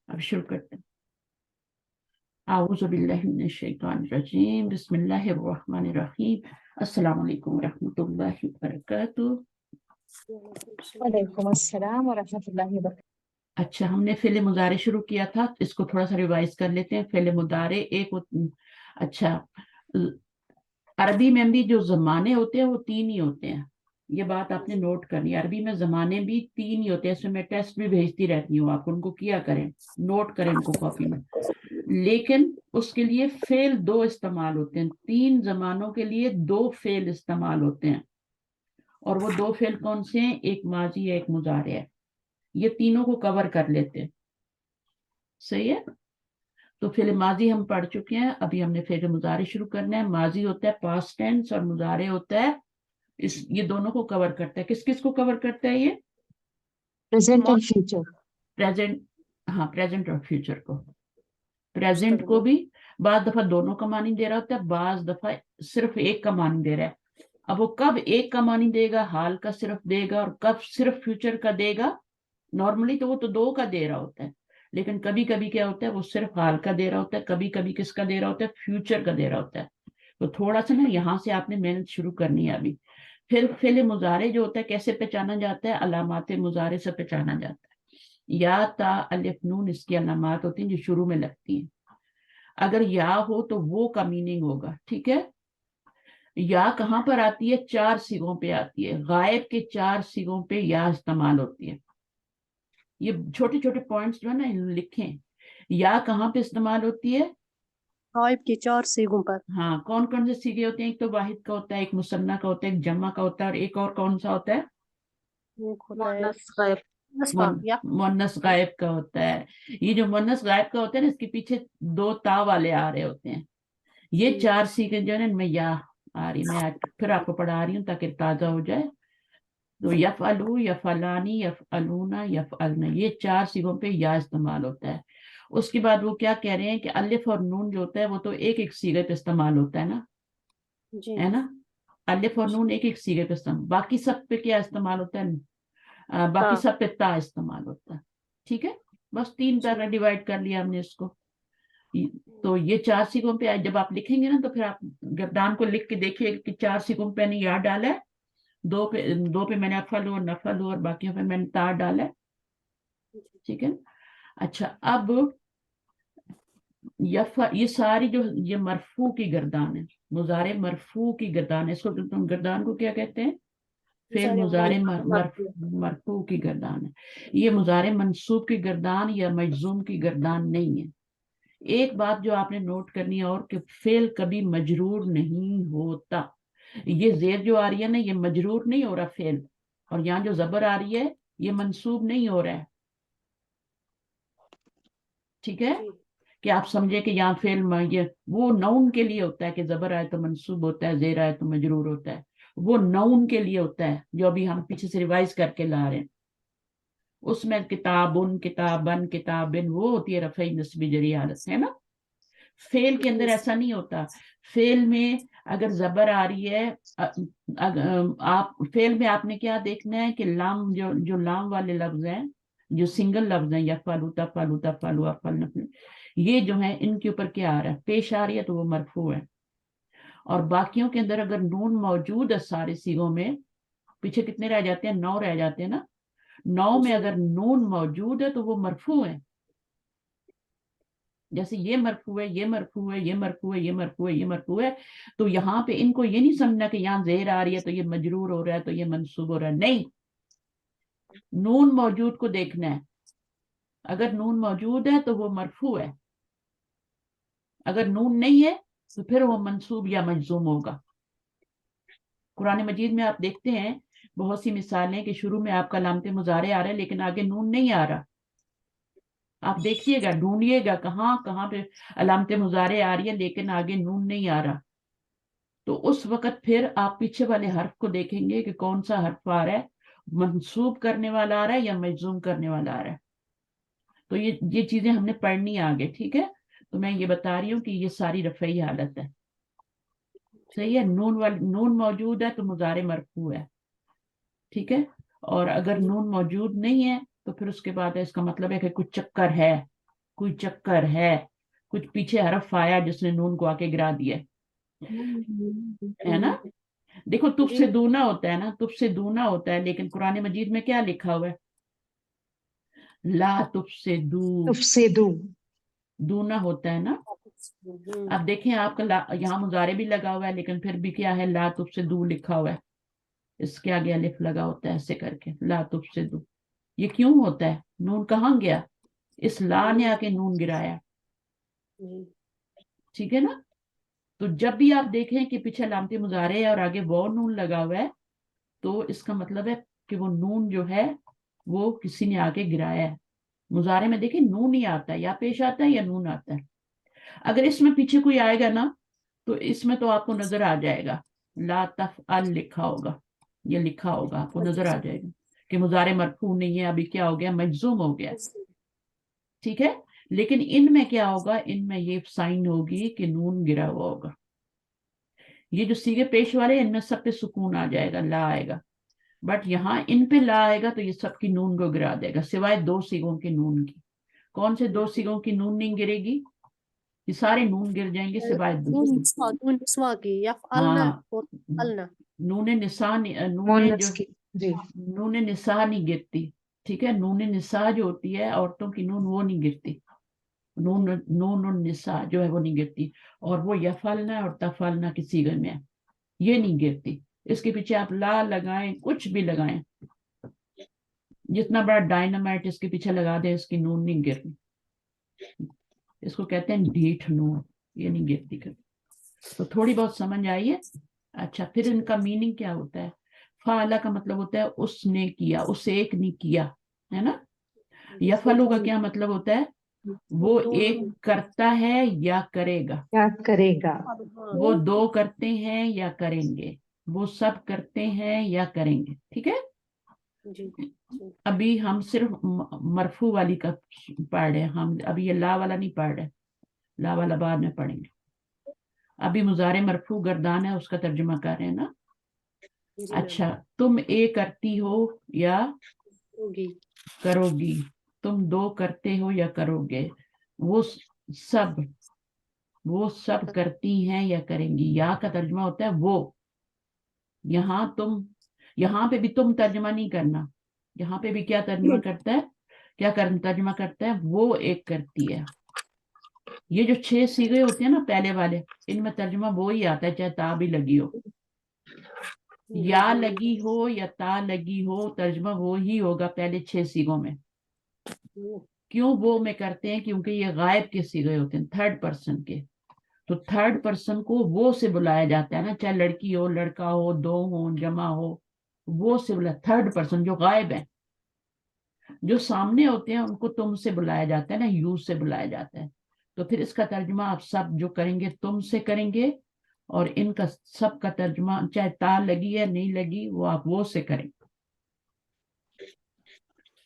अब शुरू करते हैं। आऊज़ु बिल्लाहि मिनश शैतानिर रजीम, बिस्मिल्लाहिर रहमानिर रहीम, अस्सलामु अलैकुम व रहमतुल्लाहि व बरकातुहू। वालेकुम अस्सलाम व रहमतुल्लाहि व बरकातहू। अच्छा, हमने फ़िल मुज़ारे शुरू किया था, इसको थोड़ा सा रिवाइज कर लेते हैं। फ़िल मुज़ारे अच्छा, अरबी में भी जो ज़माने होते हैं वो 3 ही होते हैं। ये बात आपने नोट करनी है, अरबी में ज़माने भी 3 ही होते हैं। इसमें मैं टेस्ट भी भेजती रहती हूँ, आप उनको किया करें, नोट करें उनको कॉपी में। लेकिन उसके लिए फेल 2 इस्तेमाल होते हैं, 3 ज़मानों के लिए 2 फेल इस्तेमाल होते हैं। और वो 2 फेल कौन से हैं? एक माजी है, एक मुजारे है। ये तीनों को कवर कर लेते हैं, सही है। तो फेल माजी हम पढ़ चुके हैं, अभी हमने फेल मुजारे शुरू करना है। माजी होता है पास्ट टेंस और मुजारे होता है ये दोनों को कवर करता है। किस किस को कवर करता है ये? Present and future. प्रेजेंट, हाँ, प्रेजेंट और फ्यूचर को। प्रेजेंट को मुस्तकबिल। भी बाद दफा दोनों का मानी दे रहा होता है, बाज दफा सिर्फ एक का मानी दे रहा है। अब वो कब एक का मानी देगा, हाल का सिर्फ देगा, और कब सिर्फ फ्यूचर का देगा? नॉर्मली तो वो तो 2 का दे रहा होता है, लेकिन कभी कभी क्या होता है, वो सिर्फ हाल का दे रहा होता है, कभी कभी किसका दे रहा होता है, फ्यूचर का दे रहा होता है। तो थोड़ा सा ना यहाँ से आपने मेहनत शुरू करनी है अभी। फिर फेल मुजारे जो होता है कैसे पहचाना जाता है? अलामात मुजारे से पहचाना जाता है। या ता अलिफ नून इसकी अलामात होती हैं जो शुरू में लगती हैं। अगर या हो तो वो का मीनिंग होगा, ठीक है। या कहाँ पर आती है? 4 सिगों पे आती है, गायब के 4 सिगों पे या इस्तेमाल होती है। ये छोटे छोटे पॉइंट्स जो है ना लिखें। या कहाँ पे इस्तेमाल होती है? गायब के 4 सीगों पर। हाँ, कौन कौन से सीगे होते हैं? एक तो वाहिद का होता है, एक मुसन्ना का होता है, एक जम्मा का होता है, और एक और कौन सा होता है? एक होता है गायब या मुन्नस गायब का होता है। ये जो मुन्नस गायब का होता है ना, इसके पीछे 2 ता वाले आ रहे होते हैं। ये 4 सीखे जो है ना, इनमें या आ रही। मैं फिर आपको पढ़ा रही हूँ ताकि ताजा हो जाए। तो यफअलू, यफअलानी, यफअलूना, यफअलना, ये 4 सीगों पे या इस्तेमाल होता है। उसके बाद वो क्या कह रहे हैं कि अलिफ और नून जो होता है वो तो एक एक सीगे पे इस्तेमाल होता है ना, जी है ना। अलिफ और नून एक एक सीगे पे इस्तेमाल, बाकी सब पे क्या इस्तेमाल होता है? बाकी ता। सब पे ता इस्तेमाल होता है, ठीक है। बस 3 तरह डिवाइड कर लिया हमने इसको। तो ये 4 सीगों पे जब आप लिखेंगे ना, तो फिर आप गर्दान को लिख के देखिए कि 4 सीगों पे मैंने या डाला है, 2 पे मैंने अफल और नफल और बाकी पे मैंने ता डाला है, ठीक है। अच्छा, अब ये सारी जो ये मरफू की गर्दान है, मुजारे मरफू की गर्दान है। इसको तुम गर्दान को क्या कहते हैं? फेल मुजारे मरफू की गर्दान है। ये मुजारे मंसूब की गर्दान या मजजूम की गर्दान नहीं है। एक बात जो आपने नोट करनी है और कि फेल कभी मजरूर नहीं होता। ये जेर जो आ रही है ना, ये मजरूर नहीं हो रहा फेल, और यहाँ जो जबर आ रही है ये मंसूब नहीं हो रहा है, ठीक है। कि आप समझे कि यहाँ फेल ये वो नाउन के लिए होता है कि जबर आए तो मंसूब होता है, जेर आए तो मजरूर होता है। वो नाउन के लिए होता है जो अभी हम पीछे से रिवाइज करके ला रहे हैं। उसमें किताबुन, किताबन, किताबिन वो होती है रफई नस्बी जरी हालत, है ना। फेल के अंदर ऐसा नहीं होता। फेल में अगर जबर आ रही है, आप फेल में आपने क्या देखना है कि लाम जो लाम वाले लफ्ज हैं, जो सिंगल लफ्ज हैं, यफअलु तफअलु तफअलु अफअल नफअल, ये जो है इनके ऊपर क्या आ रहा है? पेश आ रही है, तो वो मरफू है। और बाकियों के अंदर अगर नून मौजूद है सारे सीगों में, पीछे कितने रह जाते हैं? 9 रह जाते हैं ना। 9 में अगर नून मौजूद है तो वो मरफू है। जैसे ये मरफू है, ये मरफू है, ये मरफू है, ये मरफू है, ये मरफू है। तो यहाँ पे इनको ये नहीं समझना कि यहाँ जेर आ रही है तो ये मजरूर हो रहा है तो ये मंसूब हो रहा है, नहीं। नून मौजूद को देखना है। अगर नून मौजूद है तो वो मरफू है, अगर नून नहीं है तो फिर वो मंसूब या मजजूम होगा। कुरान मजीद में आप देखते हैं बहुत सी मिसालें कि शुरू में आपका लामते मुजारे आ रहे हैं लेकिन आगे नून नहीं आ रहा। आप देखिएगा, ढूंढिएगा कहाँ कहाँ पे अलामते मुजारे आ रही है लेकिन आगे नून नहीं आ रहा। तो उस वक्त फिर आप पीछे वाले हर्फ को देखेंगे कि कौन सा हर्फ आ रहा है, मंसूब करने वाला आ रहा है या मजजूम करने वाला आ रहा है। तो ये चीजें हमने पढ़नी है आगे, ठीक है। तो मैं ये बता रही हूँ कि ये सारी रफई हालत है, सही है। नून मौजूद है तो मुजारे मरफू है, ठीक है। और अगर नून मौजूद नहीं है तो फिर उसके बाद है इसका मतलब है कि कुछ चक्कर है, کوئی چکر ہے, کچھ پیچھے حرف آیا جس نے نون کو آ کے گرا دیا ہے نا. دیکھو تف سے دونا ہوتا ہے نا, تف سے دونا ہوتا ہے, لیکن قرآن مجید میں کیا لکھا ہوا ہے؟ لا تف سے دو, تفسدو. دونا ہوتا ہے نا. اب دیکھیں آپ کا یہاں مضارع بھی لگا ہوا ہے, لیکن پھر بھی کیا ہے, لا تف سے دو لکھا ہوا ہے, اس کے آگے الف لگا ہوتا ہے ایسے کر کے, لا تف سے دو. یہ کیوں ہوتا ہے؟ نون کہاں گیا؟ اس لا نے آ کے نون گرایا, ٹھیک ہے نا. تو جب بھی آپ دیکھیں کہ پیچھے علامت مضارع ہے اور آگے وہ نون لگا ہوا ہے, تو اس کا مطلب ہے کہ وہ نون جو ہے وہ کسی نے آ کے گرایا ہے. مضارع میں دیکھیں نون ہی آتا ہے, یا پیش آتا ہے یا نون آتا ہے. اگر اس میں پیچھے کوئی آئے گا نا, تو اس میں تو آپ کو نظر آ جائے گا لا تفعل لکھا ہوگا, یہ لکھا ہوگا, آپ کو نظر آ جائے گا کہ مضارع مرفوع نہیں ہے, ابھی کیا ہو گیا, مجزوم ہو گیا, ٹھیک ہے. لیکن ان میں کیا ہوگا, ان میں یہ سائن ہوگی کہ نون گرا ہوا ہوگا. یہ جو سیگے پیش والے ان میں سب پہ سکون آ جائے گا, لا آئے گا. بٹ یہاں ان پہ لا آئے گا تو یہ سب کی نون کو گرا دے گا, سوائے دو سیگوں کی نون کی. کون سے دو سیگوں کی نون نہیں گرے گی؟ یہ سارے نون گر جائیں گے سوائے دو. نون نسواں کی یفعلنا ہاں, اور فعلنا. نون نساء نون مونس جو کی. جی. نون نساء نہیں گرتی, ٹھیک ہے. نون نساء جو ہوتی ہے عورتوں کی نون, وہ نہیں گرتی. نون النساء جو ہے وہ نہیں گرتی, اور وہ یفعلنا اور تفعلنا کی صیغے میں ہے, یہ نہیں گرتی. اس کے پیچھے آپ لا لگائیں, کچھ بھی لگائیں, جتنا بڑا ڈائنامائٹ اس کے پیچھے لگا دے, اس کی نون نہیں گرتی. اس کو کہتے ہیں ڈھیٹ نون, یہ نہیں گرتی کبھی. تو تھوڑی بہت سمجھ آئیے. اچھا, پھر ان کا میننگ کیا ہوتا ہے؟ فعلا کا مطلب ہوتا ہے اس نے کیا, اس ایک نے کیا, ہے نا. یفعلو کا کیا مطلب ہوتا ہے؟ وہ ایک کرتا ہے یا کرے گا, کیا کرے گا. وہ دو کرتے ہیں یا کریں گے, وہ سب کرتے ہیں یا کریں گے, ٹھیک ہے. ابھی ہم صرف مرفوع والی کا پڑھ رہے ہیں, ہم ابھی یہ لا والا نہیں پڑھ رہے, لا والا بعد میں پڑھیں گے. ابھی مضارع مرفوع گردان ہے, اس کا ترجمہ کر رہے ہیں نا. اچھا, تم ایک کرتی ہو یا کرو گی, تم دو کرتے ہو یا کرو گے, وہ سب کرتی ہیں یا کریں گی. یا کا ترجمہ ہوتا ہے وہ. یہاں پہ بھی تم ترجمہ نہیں کرنا, یہاں پہ بھی کیا ترجمہ کرتا ہے, ترجمہ کرتا ہے وہ ایک کرتی ہے. یہ جو 6 صیغے ہوتے ہیں نا پہلے والے, ان میں ترجمہ وہی آتا ہے, چاہے تا بھی لگی ہو, یا لگی ہو یا تا لگی ہو, ترجمہ وہی ہوگا پہلے 6 صیغوں میں. کیوں وہ میں کرتے ہیں؟ کیونکہ یہ غائب کے صیغے ہوتے ہیں, تھرڈ پرسن کے. تو تھرڈ پرسن کو وہ سے بلایا جاتا ہے نا, چاہے لڑکی ہو, لڑکا ہو, دو ہو, جمع ہو, وہ سے بلایا. تھرڈ پرسن جو غائب ہے, جو سامنے ہوتے ہیں ان کو تم سے بلایا جاتا ہے نا, یو سے بلایا جاتا ہے. تو پھر اس کا ترجمہ آپ سب جو کریں گے تم سے کریں گے, اور ان کا سب کا ترجمہ چاہے تا لگی ہے نہیں لگی, وہ آپ وہ سے کریں گے,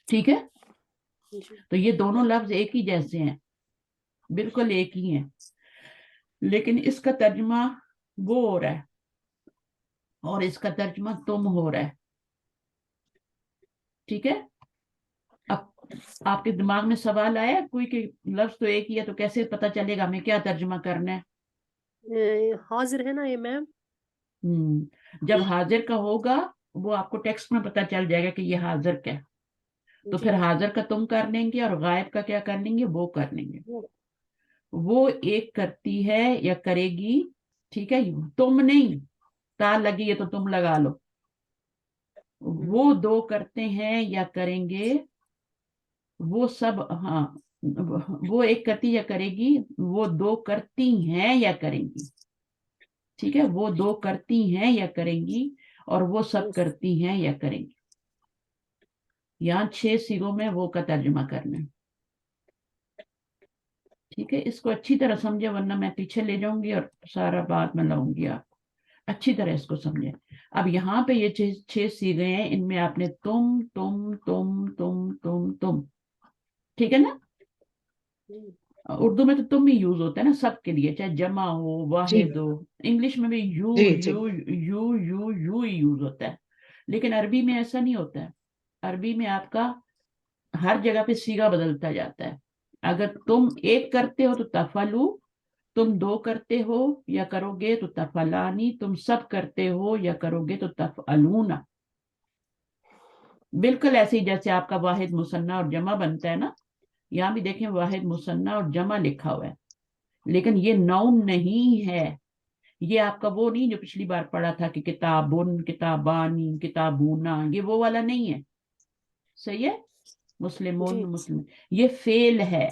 ٹھیک ہے. تو یہ دونوں لفظ ایک ہی جیسے ہیں, بالکل ایک ہی ہیں, لیکن اس کا ترجمہ وہ ہو رہا ہے اور اس کا ترجمہ تم ہو رہا ہے, ٹھیک ہے. اب آپ کے دماغ میں سوال آیا کوئی کہ لفظ تو ایک ہی ہے, تو کیسے پتا چلے گا ہمیں کیا ترجمہ کرنا ہے؟ حاضر ہے نا یہ میم. جب حاضر کا ہوگا وہ آپ کو ٹیکسٹ میں پتا چل جائے گا کہ یہ حاضر کیا, تو پھر حاضر کا تم کر لیں گے, اور غائب کا کیا کر لیں گے, وہ کر لیں گے. وہ ایک کرتی ہے یا کرے گی, ٹھیک ہے. تم نہیں, تا لگی ہے تو تم لگا لو. وہ دو کرتے ہیں یا کریں گے, وہ سب, ہاں, وہ ایک کرتی یا کرے گی, وہ دو کرتی ہیں یا کریں گی, ٹھیک ہے. وہ دو کرتی ہیں یا کریں گی, اور وہ سب کرتی ہیں یا کریں گی. یہاں 6 صیغوں میں وہ کا ترجمہ کرنا ہے, ٹھیک ہے. اس کو اچھی طرح سمجھے, ورنہ میں پیچھے لے جاؤں گی اور سارا بات میں لاؤں گی. آپ اچھی طرح اس کو سمجھے. اب یہاں پہ یہ 6 صیغے ہیں, ان میں آپ نے تم تم تم تم تم تم, ٹھیک ہے نا. اردو میں تو تم ہی یوز ہوتا ہے نا سب کے لیے, چاہے جمع ہو, جی. واحد ہو. انگلش میں بھی یو جی. جی. یو یو یو یو ہی یوز ہوتا ہے, لیکن عربی میں ایسا نہیں ہوتا ہے. عربی میں آپ کا ہر جگہ پہ صیغہ بدلتا جاتا ہے. اگر تم ایک کرتے ہو تو تفلو، تم دو کرتے ہو یا کرو گے تو تفلانی، تم سب کرتے ہو یا کرو گے تو تفعلون. بالکل ایسے ہی جیسے آپ کا واحد مثنیٰ اور جمع بنتا ہے نا، یہاں بھی دیکھیں واحد مثنیٰ اور جمع لکھا ہوا ہے، لیکن یہ نون نہیں ہے. یہ آپ کا وہ نہیں جو پچھلی بار پڑھا تھا کہ کتابن، کتابانی، کتابونا، یہ وہ والا نہیں ہے. صحیح ہے؟ مسلمون، جی مسلم، یہ فعل ہے.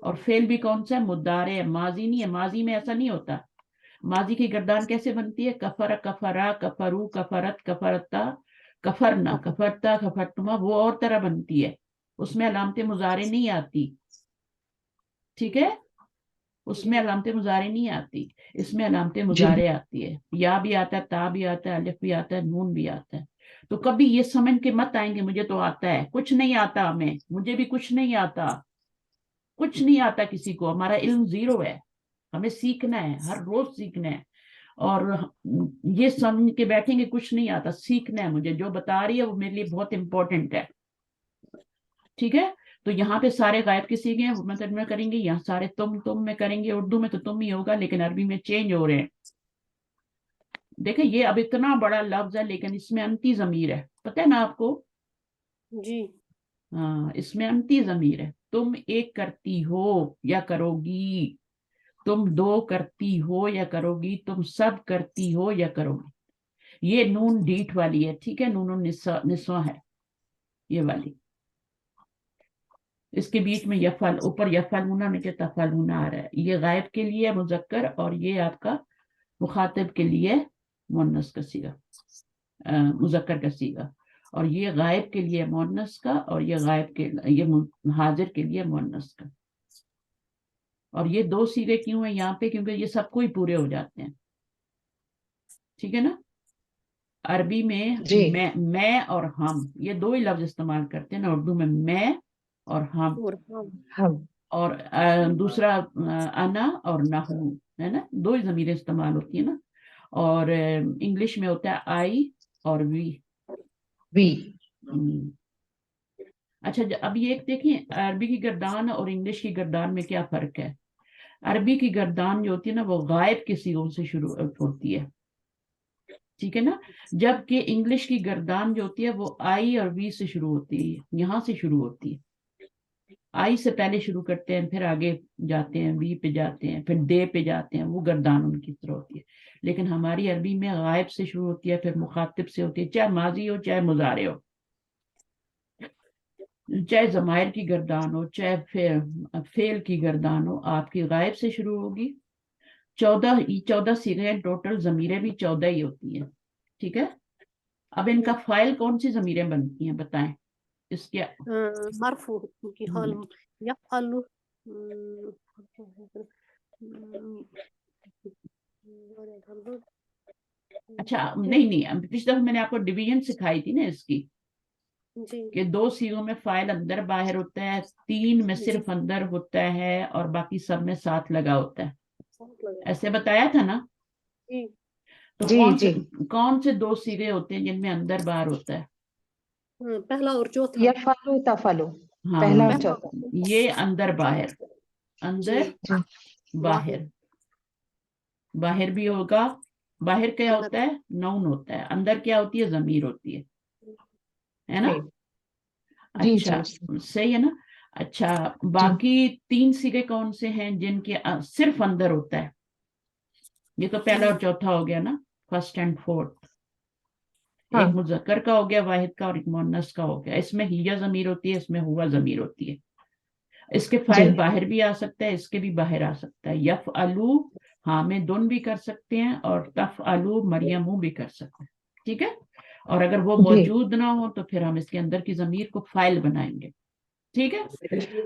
اور فعل بھی کون سا ہے؟ مضارع، ماضی نہیں ہے. ماضی میں ایسا نہیں ہوتا. ماضی کی گردان کیسے بنتی ہے؟ کفر، کفرا، کفرو، کفرت، کفرتا، کفرنا، کفرتا، کفرتما، وہ اور طرح بنتی ہے. اس میں علامت مضارع نہیں آتی. ٹھیک ہے؟ اس میں علامت مضارع نہیں آتی، اس میں علامت مضارع آتی ہے. یا بھی آتا ہے، تا بھی آتا ہے، الف بھی آتا ہے، نون بھی آتا ہے. تو کبھی یہ سمجھ کے مت آئیں گے مجھے تو آتا ہے. کچھ نہیں آتا ہمیں، مجھے بھی کچھ نہیں آتا. کچھ نہیں آتا کسی کو. ہمارا علم زیرو ہے. ہمیں سیکھنا ہے، ہر روز سیکھنا ہے. اور یہ سمجھ کے بیٹھیں گے کچھ نہیں آتا. سیکھنا ہے مجھے. جو بتا رہی ہے وہ میرے لیے بہت امپورٹنٹ ہے. ٹھیک ہے؟ تو یہاں پہ سارے غائب کے سیگے ہیں، مطلب میں کریں گے. یہاں سارے تم میں کریں گے. اردو میں تو تم ہی ہوگا، لیکن عربی میں چینج ہو رہے ہیں. دیکھیں یہ اب اتنا بڑا لفظ ہے لیکن اس میں انتی ضمیر ہے. پتہ ہے نا آپ کو؟ جی ہاں، اس میں انتی ضمیر ہے. تم ایک کرتی ہو یا کرو گی، تم دو کرتی ہو یا کرو گی، تم سب کرتی ہو یا کرو گی. یہ نون ڈیٹ والی ہے. ٹھیک ہے؟ نون نسواں ہے یہ والی. اس کے بیچ میں یفعل، اوپر یفعلون نیچے تفعلون آ رہا ہے. یہ غائب کے لیے مذکر اور یہ آپ کا مخاطب کے لیے مؤنث کا صیغہ، مذکر کا صیغہ. اور یہ غائب کے لیے مؤنث کا، اور یہ غائب کے یہ حاضر کے لیے مؤنث کا. اور یہ دو صیغے کیوں ہیں یہاں پہ؟ کیونکہ یہ سب کو ہی پورے ہو جاتے ہیں. ٹھیک ہے نا؟ عربی میں جی میں اور ہم، یہ دو ہی لفظ استعمال کرتے ہیں نا اردو میں، میں اور ہم. اور ہم ہم اور دوسرا انا اور نحنو ہے نا، دو ہی ضمیریں استعمال ہوتی ہیں نا. اور انگلش میں ہوتا ہے آئی اور وی. وی. اچھا اب یہ ایک دیکھیں عربی کی گردان اور انگلش کی گردان میں کیا فرق ہے. عربی کی گردان جو ہوتی ہے نا وہ غائب کے صیغوں سے شروع ہوتی ہے. ٹھیک ہے نا؟ جبکہ انگلش کی گردان جو ہوتی ہے وہ آئی اور وی سے شروع ہوتی ہے، یہاں سے شروع ہوتی ہے. آئی سے پہلے شروع کرتے ہیں، پھر آگے جاتے ہیں، وی پہ جاتے ہیں، پھر دے پہ جاتے ہیں. وہ گردان ان کی طرح ہوتی ہے. لیکن ہماری عربی میں غائب سے شروع ہوتی ہے، پھر مخاطب سے ہوتی ہے، چاہے ماضی ہو چاہے مضارع ہو، چاہے ضمائر کی گردان ہو چاہے فعل کی گردان ہو، آپ کی غائب سے شروع ہوگی. 14 صیغے ٹوٹل، ضمیریں بھی 14 ہی ہوتی ہیں. ٹھیک ہے؟ اب ان کا فاعل کون سی ضمیریں بنتی ہیں بتائیں؟ اس کے مرفوع کی حال یفعل. اچھا نہیں پچھلی دفعہ میں نے آپ کو ڈویژن سکھائی تھی نا اس کی، جی کہ 2 صیغوں میں فاعل اندر باہر ہوتا ہے، 3 میں صرف اندر ہوتا ہے اور باقی سب میں ساتھ لگا ہوتا ہے. ایسے بتایا تھا نا؟ جی تو جی جی کون سے 2 صیغے ہوتے ہیں جن میں اندر باہر ہوتا ہے؟ پہلا اور چوتھا. یفعلو تفعلو، ہاں، پہلا اور چوتھا. یہ اندر باہر، اندر جی باہر. باہر بھی ہوگا. باہر کیا ہوتا ہے؟ نون ہوتا ہے. اندر کیا ہوتی ہے؟ ضمیر ہوتی ہے نا؟ جی اچھا جی صحیح ہے نا؟ اچھا باقی 3 صیغے کون سے ہیں جن کے صرف اندر ہوتا ہے؟ یہ تو پہلا اور چوتھا ہو گیا نا، فرسٹ اینڈ فورتھ. ہاں ایک مذکر کا ہو گیا واحد کا، اور ایک مؤنث کا ہو گیا. اس میں ہیہ ضمیر ہوتی ہے، اس میں ہوا ضمیر ہوتی ہے. اس کے فاعل جی باہر بھی آ سکتا ہے، اس کے بھی باہر آ سکتا ہے. یفعلو حامدن بھی کر سکتے ہیں، اور تفعلو مریم بھی کر سکتے ہیں. ٹھیک ہے؟ اور اگر وہ جی موجود نہ ہو تو پھر ہم اس کے اندر کی ضمیر کو فاعل بنائیں گے. ٹھیک ہے؟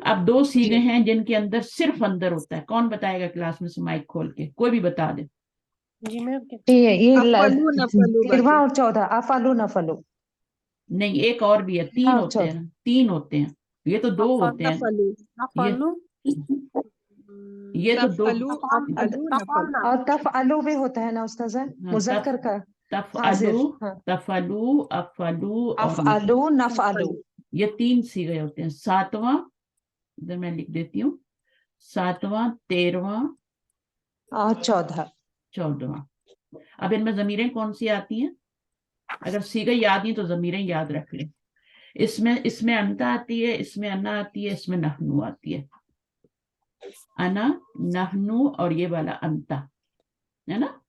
اب 2 صیغے ہیں جن کے اندر صرف اندر ہوتا ہے. کون بتائے گا کلاس میں سے مائک کھول کے؟ کوئی بھی بتا دے. جی میں یہ افعلو نفعلو 13واں اور 14 افعلو نفعلو. نہیں ایک اور بھی ہے، 3 ہوتے ہیں. 3 ہوتے ہیں. یہ تو 2 ہوتے ہیں. افعلو یہ افعلو یہ تو 2. تفعلو افعلو نفعلو. اور تفعلو بھی ہوتا ہے نا استاذہ، مذکر کا حاضر. تفعلو، ہاں تفعلو، افعلو اور افعلو نفعلو. یہ 3 صیغے ہوتے ہیں. 7واں ادھر میں لکھ دیتی ہوں، 7वां, 13वां और 14। 14वां। अब इनमें ज़मीरें कौन सी आती हैं? अगर सीगे याद नहीं तो ज़मीरें याद रख लें। इसमें अंता आती है, इसमें अन्ना आती है, इसमें नहनु आती है। अना, नहनु और ये वाला अंता, है ना?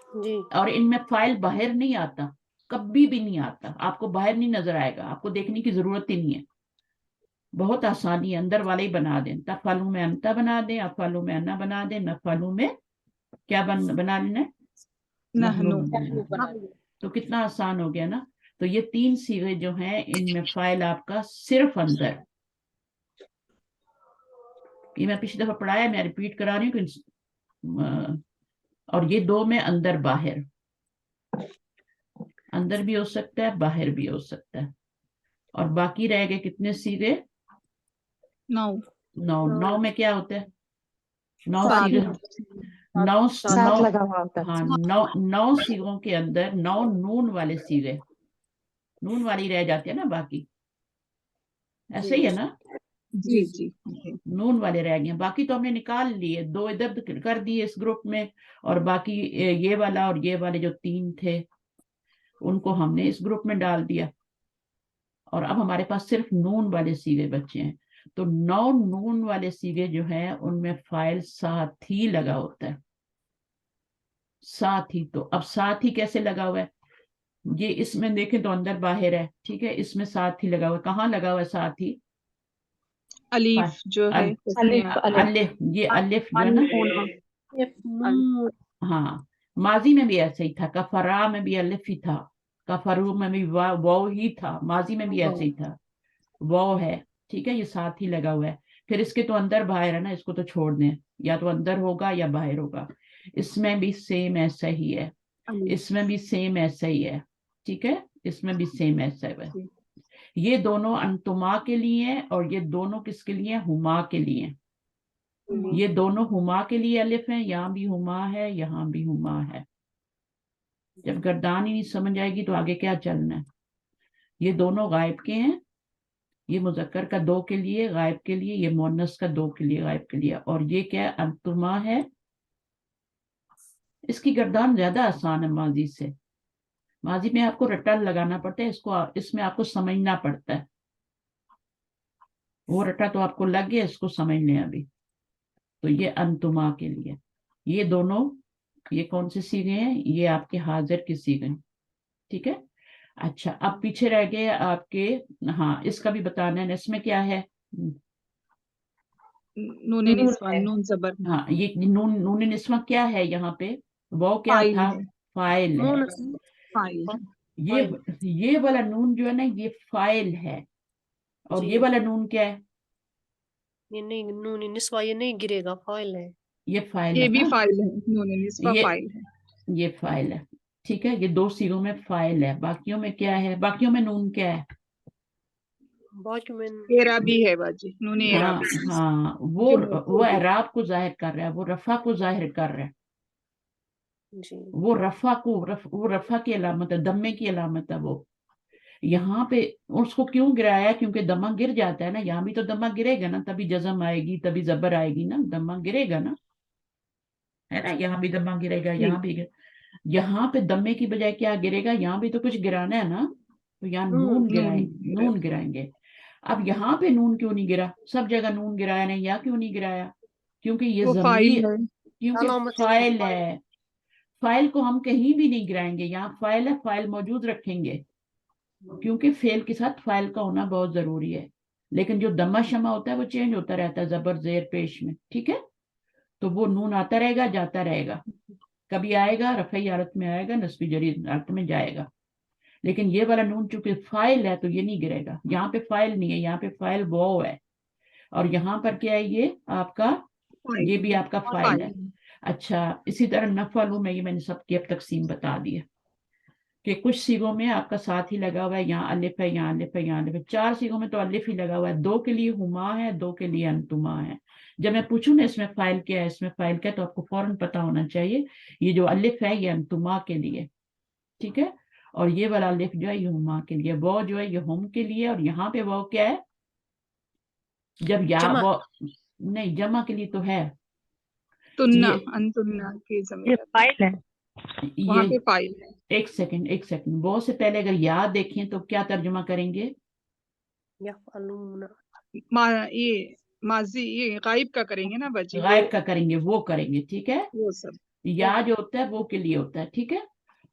जी। और इनमें फाइल बाहर नहीं आता, कभी भी नहीं आता, आपको बाहर नहीं नजर आएगा, आपको देखने की जरूरत ही नहीं है। बहुत आसानी है, अंदर वाले ही बना दें। तफालू में अंता बना दें, अफालू में अन्ना बना दें, नफालू में क्या बना लेना है? नहनु बना लेना है। तो कितना आसान हो गया ना। तो ये 3 सीगे जो हैं, इनमें फाइल आपका सिर्फ अंदर, ये मैं पिछली दफा पढ़ाया, मैं रिपीट करा रही हूँ। और ये 2 में अंदर बाहर, अंदर भी हो सकता है, बाहर भी हो सकता है। और बाकी रह गए कितने सीगे? 9। 9 में क्या होता है? 9 सात। सीगे, 9 सात 9, लगा हुआ होता है। हाँ 9 सीगों के अंदर 9 नून वाले सीगे, नून वाली रह जाते हैं ना बाकी, ऐसे ही है ना? जी जी। नून वाले रह गए, बाकी तो हमने निकाल लिए, 2 इधर कर दिए इस ग्रुप में, और बाकी ये वाला और ये वाले जो 3 थे उनको हमने इस ग्रुप में डाल दिया। और अब हमारे पास सिर्फ नून वाले सीगे बचे हैं। तो 9 नून वाले सीगे जो हैं उनमें फाइल साथ ही लगा होता है, साथ ही। तो अब साथ ही कैसे लगा हुआ है? ये इसमें देखें तो अंदर बाहर है, ठीक है, इसमें साथ ही लगा हुआ है। कहाँ लगा हुआ है साथ ही? अलीफ जो है अलिफ, अलिफ। अलिफ, ये अलिफ जो है ना, नून। हाँ, माजी में भी ऐसे ही था, कफरा में भी अलिफ ही था, कफरू में भी वाव ही था, माजी में भी ऐसे ही था, वाव है, ठीक है, ये साथ ही लगा हुआ है। फिर इसके तो अंदर बाहर है ना, इसको तो छोड़ दें, या तो अंदर होगा या बाहर होगा। इसमें भी सेम ऐसा ही है, इसमें भी सेम ऐसा ही है, ठीक है, इसमें भी सेम ऐसा है। ये दोनों अंतुमा के लिए हैं और ये दोनों किसके लिए? हुमा के लिए। ये दोनों हुमा के लिए अलिफ हैं, यहाँ भी हुमा है, यहाँ भी हुमा है। जब गर्दान ही नहीं समझ आएगी तो आगे क्या चलना है? ये दोनों गायब के हैं, ये मुजक्कर का 2 के लिए गायब के लिए, ये मुअन्नस का 2 के लिए गायब के लिए। और ये क्या है? अंतुमा है। इसकी गर्दान ज्यादा आसान है माजी से। माजी में आपको रट्टा लगाना पड़ता है, इसमें आपको समझना पड़ता है। वो रट्टा तो आपको लग गया, इसको समझ लें अभी। तो ये अंतुमा के लिए, ये दोनों, ये कौन से सीगे हैं? ये आपके हाजिर के सीगे हैं, ठीक है। अच्छा, अब पीछे रह गए आपके, हाँ इसका भी बताना है, इसमें क्या है? नून निस्वा, नून जबर। हाँ, ये नून निस्वा क्या है यहाँ पे? वो क्या फाइल था? है। फाइल है। नून। फाइल। ये वाला नून जो है ना, ये फाइल है। और ये वाला नून क्या है? ये नहीं, नून निस्वा ये नहीं गिरेगा, फाइल है। ये फाइल ये है, भी हाँ? फाइल है, नून निस्वा ये फाइल है। ये फाइल है, ठीक है। ये 2 सीगों में फाइल है। बाकियों में क्या है? बाकियों में नून क्या है? बाकी में एरा भी है बाजी, नून एरा हाँ भी। हाँ, वो एराब को जाहिर कर रहा है, वो रफा को जाहिर कर रहा है। जी। वो वो रफा की अलामत है, दम्मे की अलामत है वो। यहाँ पे उसको क्यों गिराया? क्योंकि दमा गिर जाता है ना, यहाँ भी तो दमा गिरेगा ना, तभी जजम आएगी, तभी जबर आएगी ना, दमा गिरेगा ना, है ना? यहाँ भी दमा गिरेगा, यहाँ भी यहाँ पे दमे की बजाय क्या गिरेगा? यहाँ भी तो कुछ गिराना है ना, तो यहाँ नून गिराएंगे। अब यहाँ पे नून क्यों नहीं गिरा? सब जगह नून गिराया नहीं, यहाँ क्यों नहीं गिराया? क्योंकि ये वो फाइल जमीर, है। क्योंकि फाइल है। फाइल को हम कहीं भी नहीं गिराएंगे, यहाँ फाइल है, फाइल मौजूद रखेंगे, क्योंकि फेल के साथ फाइल का होना बहुत जरूरी है। लेकिन जो दमा शमा होता है वो चेंज होता रहता है, जबर जेर पेश में, ठीक है। तो वो नून आता रहेगा, जाता रहेगा, कभी आएगा रफई हालत में आएगा, नस्बी जरी हालत में जाएगा। लेकिन ये वाला नून चूंकि फाइल है तो ये नहीं गिरेगा। यहाँ पे फाइल नहीं है, यहाँ पे फाइल वो है। और यहाँ पर क्या है? ये आपका, ये भी आपका फाइल है। अच्छा, इसी तरह नफलू में, ये मैंने सबकी अब तकसीम बता दी है कि कुछ सीगों में आपका साथ ही लगा हुआ है, यहाँ अलिफ है, यहाँ अलिफ है, यहाँ अलिफ है। 4 सीगों में तो अलिफ ही लगा हुआ है, 2 के लिए हुमा है, 2 के लिए अंतुमा है। जब मैं पूछूं ना इसमें फाइल क्या है, इसमें फाइल क्या है, तो आपको फौरन पता होना चाहिए ये जो अलिफ है ये अंतुमा के लिए, ठीक है। और ये वाला अलिफ जो है ये हुमा के लिए, वो जो है ये हुम के लिए। और यहाँ पे वो क्या है? जब या जमा। वो नहीं, जमा के लिए तो है तुन्ना ये अंतुन्ना के ये ज़मीर फाइल है। वहाँ ये पे फाइल है। एक सेकंड, वो से पहले अगर या देखें तो क्या तर्जुमा करेंगे? यफ़अलूना। ये माजी ये गायब का करेंगे ना बाजी, वो गायब का करेंगे, वो करेंगे, ठीक है। वो सब या जो होता है वो के लिए होता है, ठीक है।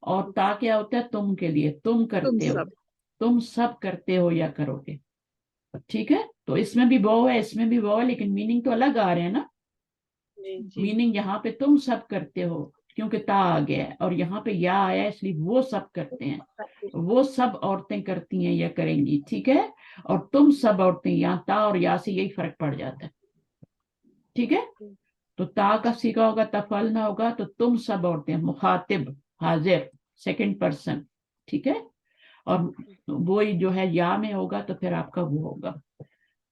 और ता क्या होता है? तुम के लिए, तुम तुम करते हो, सब। तुम सब करते हो या करोगे, ठीक है। तो इसमें भी वो है, इसमें भी वो है, लेकिन मीनिंग तो अलग आ रहे हैं ना। जी जी मीनिंग यहाँ पे तुम सब करते हो क्योंकि ता आ गया है, और यहाँ पे या आया है इसलिए वो सब करते हैं, वो सब औरतें करती हैं या करेंगी, ठीक है। और तुम सब औरतें, यहाँ ता और या से यही फर्क पड़ जाता है, ठीक है। तो ता का सीखा होगा, तफल ना होगा, तो तुम सब औरतें, मुखातिब हाजिर सेकंड पर्सन, ठीक है। और वो जो है या में होगा तो फिर आपका वो होगा।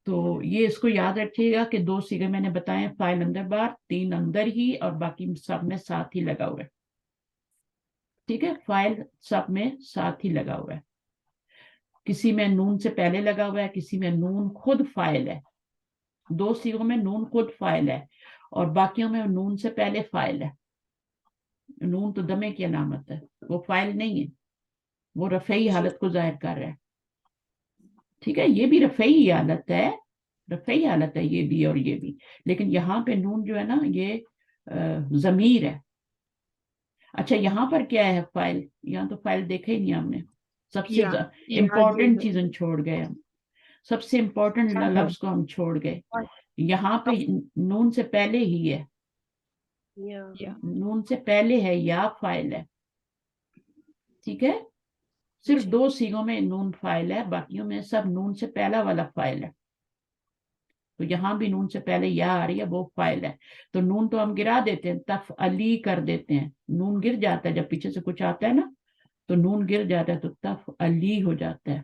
तो ये इसको याद रखिएगा कि 2 सीगे मैंने बताए, फाइल अंदर बार, 3 अंदर ही, और बाकी सब में साथ ही लगा हुआ है, ठीक है। फाइल सब में साथ ही लगा हुआ है, किसी में नून से पहले लगा हुआ है, किसी में नून खुद फाइल है। 2 सीगों में नून खुद फाइल है और बाकियों में नून से पहले फाइल है। नून तो दमे की अलामत है, वो फाइल नहीं है, वो रफई हालत को जाहिर कर रहा है, ठीक है। ये भी रफई हालत है, रफई हालत है ये भी और ये भी, लेकिन यहाँ पे नून जो है ना ये जमीर है। अच्छा, यहाँ पर क्या है? फाइल, यहाँ तो फाइल देखा ही नहीं हमने, सबसे या इम्पोर्टेंट ये चीज हम छोड़ गए, हम सबसे इम्पोर्टेंट लफ्ज को हम छोड़ गए। यहाँ पे नून से पहले ही है, या नून से पहले है या फाइल है, ठीक है। सिर्फ 2 सीगों में नून फाइल है, बाकियों में सब नून से पहला वाला फाइल है। तो यहाँ भी नून से पहले या आ रही है, वो फाइल है। तो नून तो हम गिरा देते हैं, तफ अली कर देते हैं, नून गिर जाता है जब पीछे से कुछ आता है ना, तो नून गिर जाता है तो तफ अली हो जाता है।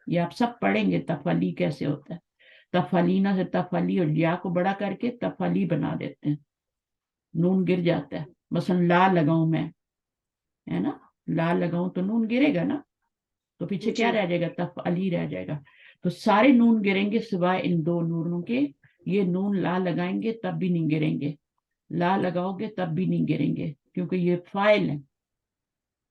ये आप सब पढ़ेंगे तफ अली कैसे होता है। तफ अलीना से तफ अली, और या को बड़ा करके तफ अली बना देते हैं, नून गिर जाता है। मसलन ला लगाऊं मैं, है ना, ला लगाऊं तो नून गिरेगा ना, तो पीछे क्या रह जाएगा? तफ अली रह जाएगा। तो सारे नून गिरेंगे सिवाय इन 2 नूनों के। ये नून ला लगाएंगे तब भी नहीं गिरेंगे, ला लगाओगे तब भी नहीं गिरेंगे, क्योंकि ये फाइल है।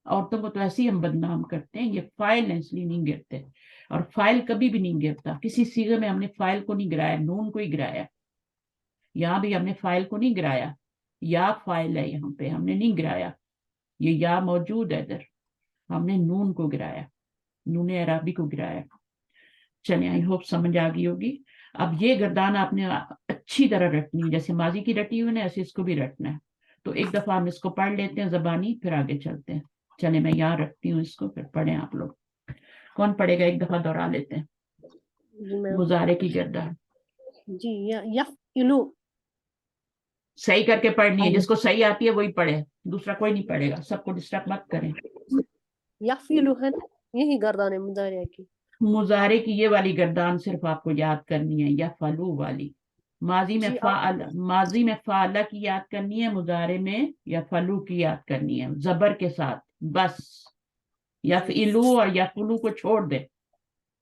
औरतों को तो ऐसे ही हम बदनाम करते हैं, ये फाइल है इसलिए नहीं गिरते। और फाइल कभी भी नहीं गिरता, किसी सीगे में हमने फाइल को नहीं गिराया, नून को ही गिराया। यहाँ भी हमने फाइल को नहीं गिराया, या फाइल है, यहाँ पे हमने नहीं गिराया, ये या मौजूद है इधर, हमने नून को गिराया, नून अराबी को गिराया। चलिए, आई होप समझ आ गई होगी। अब ये गर्दान आपने अच्छी तरह रटनी है, जैसे माजी की रटी हुई है ऐसे इसको भी रटना है। तो एक दफा हम इसको पढ़ लेते हैं जबानी, फिर आगे चलते हैं। चले, मैं यहाँ रखती हूँ इसको, फिर पढ़ें आप लोग। कौन पढ़ेगा? एक दफा दोहरा लेते हैं जी मैम। मुजारे की गर्दान। जी यफ़इलु। सही करके पढ़नी है, जिसको सही आती है वही पढ़े, दूसरा कोई नहीं पढ़ेगा, सबको डिस्टर्ब मत करें। यफ़इलु है ना, यही गर्दान है मुजारिया की। मुजारे की ये वाली गर्दान सिर्फ आपको याद करनी है, या फलू वाली। माजी में जी माजी में फाला की याद करनी है, मुजारे में या फलू की याद करनी है, जबर के साथ बस। यफ़इलू और यफ़लू को छोड़ दे,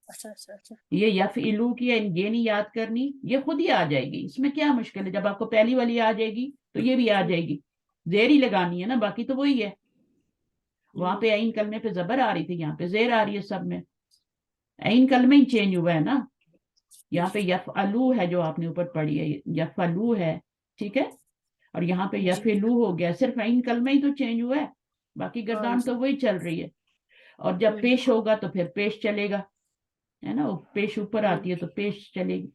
अच्छा। ये यफ़इलू की है, ये नहीं याद करनी, ये खुद ही आ जाएगी, इसमें क्या मुश्किल है। जब आपको पहली वाली आ जाएगी तो ये भी आ जाएगी, जेर ही लगानी है ना, बाकी तो वही है। वहां पे ऐन कलमे पे जबर आ रही थी, यहाँ पे जेर आ रही है सब में, ऐन कलमे ही चेंज हुआ है ना। यहाँ पे यफ़अलू है जो आपने ऊपर पढ़ी है, यफ़अलू है, ठीक है। और यहाँ पे यफ़इलू हो गया, सिर्फ ऐन कलमे ही तो चेंज हुआ है, बाकी गर्दान तो वही चल रही है। और जब पेश होगा तो फिर पेश चलेगा, है ना, वो पेश ऊपर आती है तो पेश चलेगी।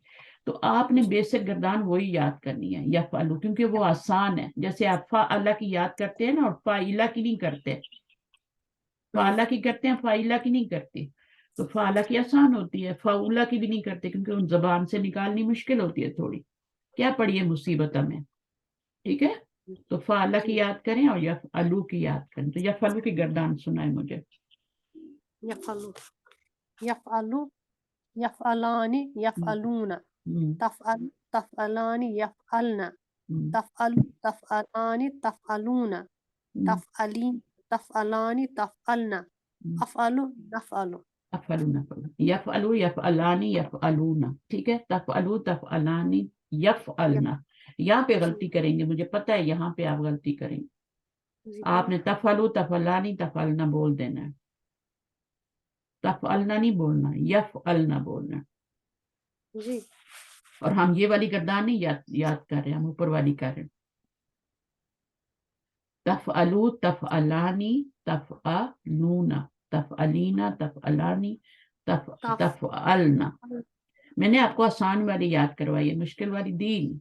तो आपने बेसिक गर्दान वही याद करनी है, यफ़अलू, क्योंकि वो आसान है। जैसे आप फ़अला की याद करते हैं ना, और फ़ाइला की नहीं करते, फ़अला की करते हैं, फ़ाइला की नहीं करते। तो फ़अला की आसान होती है, फ़ाउला की भी नहीं करते, क्योंकि उन जबान से निकालनी मुश्किल होती है थोड़ी। क्या पढ़िए मुसीबत में, ठीक है। तो फ़अला की याद करें और यफ़अलू की याद करें। तो यफ़अलू की गर्दान सुनाए मुझे। यफ़अलु यफ़अलु यफ़अलानी यफ़अलूना तफ़अल तफ़अलानी यफ़अलना तफ़अलु तफ़अलानी तफ़अलूना तफ़अलीन तफ़अलानी तफ़अलना अफ़अलु नफ़अलु अफअलूना, यफअलू यफअलानी यफअलूना, ठीक है, तफअलू तफअलानी यफअलना। यहाँ पे गलती करेंगे, मुझे पता है यहाँ पे आप गलती करेंगे, जी आपने तफअलू तफअलानी तफअलना बोल देना है, तफअलना नहीं बोलना, यफअलना बोलना है। जी और हम ये वाली गर्दान नहीं याद कर रहे, हम ऊपर वाली कर रहे हैं। तफअलू तफअलानी तफअलूना, तफअलीना तफअलानी तफअलना। मैंने आपको आसान वाली याद करवाई है, मुश्किल वाली दी नहीं।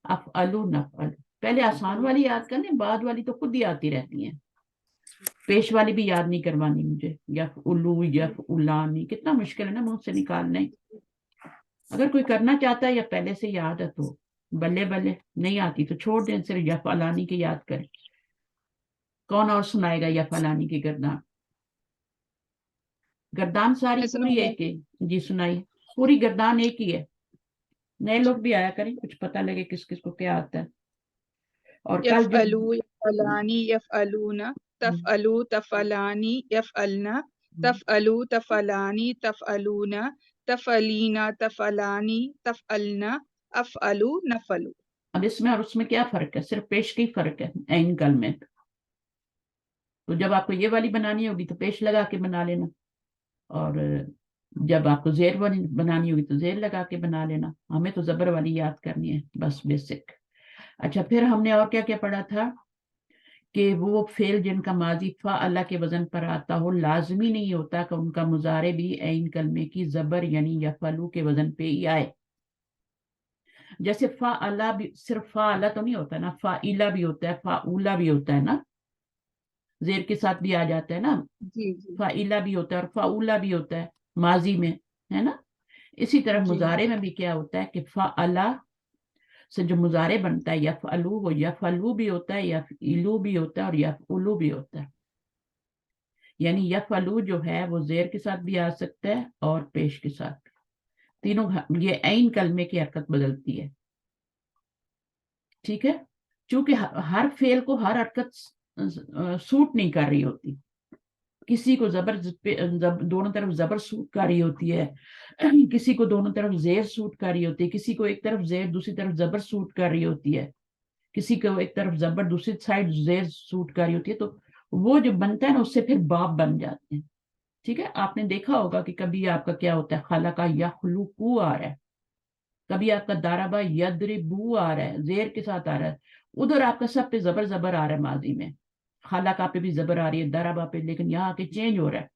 अफअलू नफअल, पहले आसान वाली याद करने, बाद वाली तो खुद ही आती रहती है। पेश वाली भी याद नहीं करवानी मुझे, यफउलू यफउलानी, कितना मुश्किल है ना मुंह से निकालने। अगर कोई करना चाहता है या पहले से याद है तो बल्ले बल्ले, नहीं आती तो छोड़ दें, सिर्फ यफअलानी की याद करें। कौन और सुनाएगा यफअलानी की गर्दान? गर्दान सारी मैं पूरी सुनाऊंगा। एक है जी, सुनाइए, पूरी गर्दान एक ही है। नए लोग भी आया करें, कुछ पता लगे किस किस को क्या आता है। और कल जो यफअलू यफअलानी यफअलूना, तफअलू तफअलानी यफअलना, तफअलू तफअलानी तफअलूना, तफअलीना तफअलानी तफअलना, अफअलू नफअलू। अब इसमें और उसमें क्या फर्क है? सिर्फ पेश का ही फर्क है ऐन कल में। तो जब आपको ये वाली बनानी होगी तो पेश लगा के बना लेना, और जब आपको जेर वाली बनानी होगी तो जेर लगा के बना लेना। हमें तो जबर वाली याद करनी है बस, बेसिक। अच्छा, फिर हमने और क्या क्या पढ़ा था कि वो फेल जिनका माजी फा अल्लाह के वजन पर आता हो, लाजमी नहीं होता कि उनका मुजारे भी ऐन कलमे की जबर यानी यफलू के वजन पे ही आए। जैसे फा अला भी, सिर्फ फा अला तो नहीं होता ना, फा इला भी होता है, फा उला भी होता है ना, जेर के साथ भी आ जाता है ना, जी जी फा इला भी होता है और फाउला भी होता है माजी में, है ना। इसी तरह जी मुजारे में भी क्या होता है कि फा अला से जो मुजारे बनता है यफअलू, वो यफअलू भी होता है, यफइलू भी होता है और यफउलू भी होता है। यानी यफअलू जो है वो जेर के साथ भी आ सकता है और पेश के साथ, तीनों ये ऐन कलमे की हरकत बदलती है, ठीक है। चूंकि हर फेल को हर हरकत सूट नहीं कर रही होती, किसी को दोनों तरफ जबर सूट कर रही होती है, किसी को दोनों तरफ जेर सूट कर रही होती है, किसी को एक तरफ जेर दूसरी तरफ जबर सूट कर रही होती है, किसी को एक तरफ जबर दूसरी साइड जेर सूट कर रही होती है। तो वो जो बनता है ना, उससे फिर बाप बन जाते हैं, ठीक है। आपने देखा होगा कि कभी आपका क्या होता है, खाला का यखलुकू आ रहा है, कभी आपका दाराबा यदरिबू आ रहा है, जेर के साथ आ रहा है, उधर आपका सब पे जबर जबर आ रहा है माजी में, खाला पे भी जबर आ रही है दाराबा पे, लेकिन यहाँ आके चेंज हो रहा है,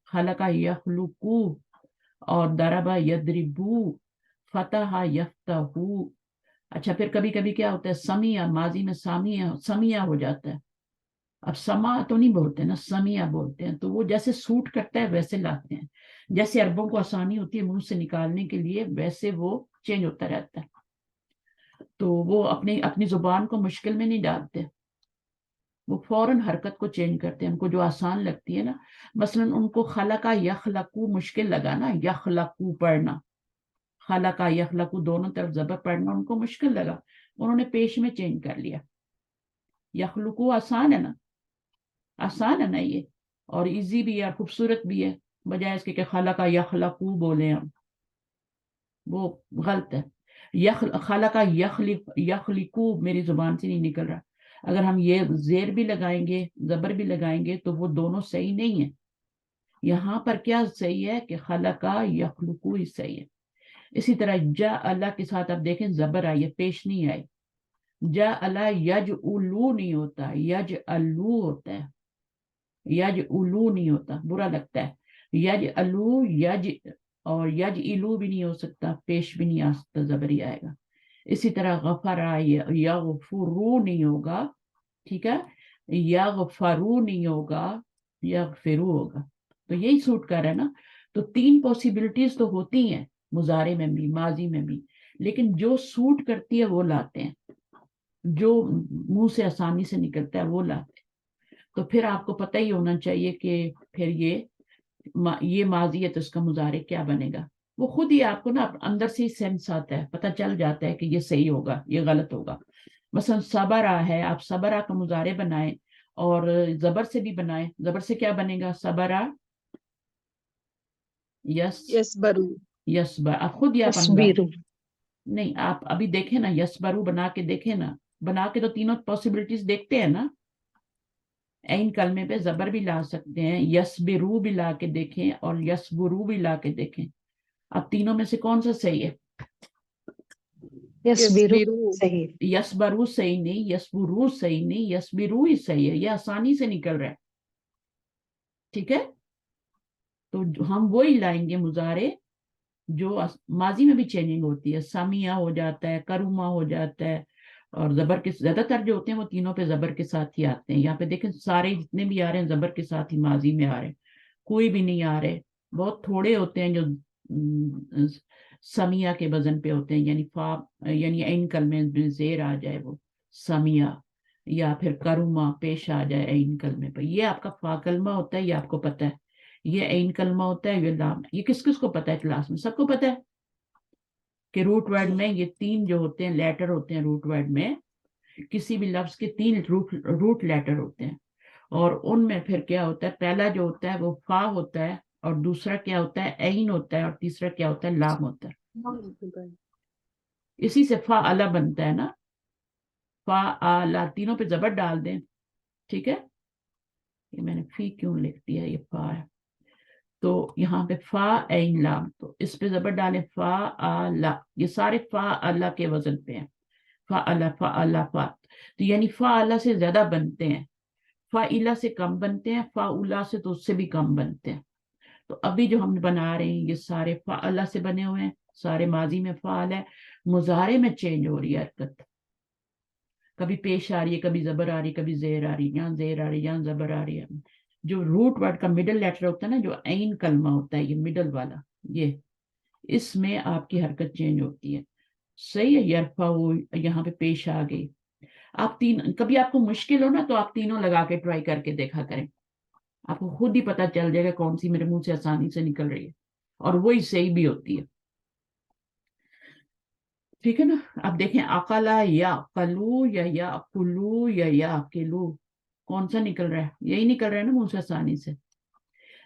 खाला यखलुकू और दरबा यदरिबू, फतहा यफ्तहू। अच्छा, फिर कभी कभी क्या होता है, समिया, माजी में सामिया समिया हो जाता है। अब समा तो नहीं बोलते ना, समिया बोलते हैं, तो वो जैसे सूट करता है वैसे लाते हैं, जैसे अरबों को आसानी होती है मुंह से निकालने के लिए, वैसे वो चेंज होता रहता है। तो वो अपनी अपनी जुबान को मुश्किल में नहीं डालते, वो फौरन हरकत को चेंज करते हैं, उनको जो आसान लगती है ना। मसलन उनको खलका यखलकू मुश्किल लगा ना, यखलकू पढ़ना, खलका यखलकू दोनों तरफ जबर पढ़ना उनको मुश्किल लगा, उन्होंने पेश में चेंज कर लिया। यखलकू आसान है ना, आसान है ना ये, और इजी भी है, खूबसूरत भी है, बजाय इसके कि खलका यखलकू बोले हम, वो गलत है। खलका यखलिकू मेरी जुबान से नहीं निकल रहा। अगर हम ये जेर भी लगाएंगे जबर भी लगाएंगे तो वो दोनों सही नहीं है। यहाँ पर क्या सही है कि खलका यखलुकू ही सही है। इसी तरह जा अल्लाह के साथ आप देखें जबर आई है, पेश नहीं आई। जा अला यज उलू नहीं होता, यज अलू होता है, यज उलू नहीं होता, बुरा लगता है। यज अलू यज और यज इलू भी नहीं हो सकता, पेश भी नहीं आ सकता, जबर ही आएगा। इसी तरह गफरा यगफुरू नहीं होगा, ठीक है, यगफरू नहीं होगा, यगफिरू होगा। तो यही सूट कर रहा है ना। तो तीन पॉसिबिलिटीज तो होती हैं मुजारे में भी माजी में भी, लेकिन जो सूट करती है वो लाते हैं, जो मुंह से आसानी से निकलता है वो लाते हैं। तो फिर आपको पता ही होना चाहिए कि फिर ये माजी है तो इसका मुजारे क्या बनेगा। वो खुद ही आपको ना अंदर से ही सेंस आता है, पता चल जाता है कि ये सही होगा ये गलत होगा। मसलन सबरा है, आप सबरा का मुजारे बनाएं और जबर से भी बनाएं, जबर से क्या बनेगा, सबरा यस्बरू यस्बर, आप खुद या पंगा तस्वीर नहीं, आप अभी देखें ना, यस्बरू बना के देखें ना, बना के तो तीनों पॉसिबिलिटीज देखते हैं ना। ऐन कलमे पे जबर भी ला सकते हैं, यस्बिरू भी ला के देखें और यस्बुरू भी ला के देखें। अब तीनों में से कौन सा सही है? यस्बीरू यस्बिरू सही। यस्बरू सही नहीं, यस्बुरू सही नहीं, यस्बिरू ही सही है। ये आसानी से निकल रहा है, ठीक है। तो हम वही लाएंगे मुजारे जो माजी में भी चेंजिंग होती है, सामिया हो जाता है, करुमा हो जाता है, और जबर के ज्यादातर जो होते हैं वो तीनों पे जबर के साथ ही आते हैं। यहाँ पे देखें सारे जितने भी आ रहे हैं जबर के साथ ही माजी में आ रहे हैं, कोई भी नहीं आ रहे। बहुत थोड़े होते हैं जो समिया के वजन पे होते हैं, यानी फा यानी ऐन कलमे में जेर आ जाए वो समिया, या फिर करुमा पेश आ जाए ऐन कलमे पर। ये आपका फा कलमा होता है, ये आपको पता है। ये ऐन कलमा होता है, ये लाम। ये किस किस को पता है क्लास में? सबको पता है कि रूट वर्ड में ये तीन जो होते हैं लेटर होते हैं। रूट वर्ड में किसी भी लफ्ज के तीन रूट लेटर होते हैं, और उनमें फिर क्या होता है, पहला जो होता है वो फा होता है, और दूसरा क्या होता है ऐन होता है, और तीसरा क्या होता है लाम होता है। इसी से फा अला बनता है ना, फा अला, तीनों पे जबर डाल दें, ठीक है। ये मैंने फी क्यों लिख दिया, ये फा है। तो यहाँ पे फा ऐन लाम, तो इस पे जबर डालें फा अला, ये सारे फा अला के वजन पे हैं। फा अला फा अला फा, तो यानी फा अला से ज्यादा बनते हैं, फा इला से कम बनते हैं, फा उला से तो उससे भी कम बनते हैं। तो अभी जो हम बना रहे हैं ये सारे फा अला से बने हुए हैं, सारे माजी में फा अला है। मुजारे में चेंज हो रही है हरकत, कभी पेश आ रही है, कभी जबर आ रही है, कभी जेर आ रही है, यहाँ जेर आ रही है, यहाँ जबर आ रही है। जो रूट वर्ड का मिडल लेटर होता है ना, जो ऐन कलमा होता है, ये मिडल वाला, ये इसमें आपकी हरकत चेंज होती है। सही है, यरफा वो यहाँ पे पेश आ गई। आप तीन, कभी आपको मुश्किल हो ना तो आप तीनों लगा के ट्राई करके देखा करें, आपको खुद ही पता चल जाएगा कौन सी मेरे मुंह से आसानी से निकल रही है, और वही सही भी होती है, ठीक है ना। अब देखें, अकला या कलू या अकुलू या अकिलू, कौन सा निकल रहा है? यही निकल रहा है ना मुंह से आसानी से।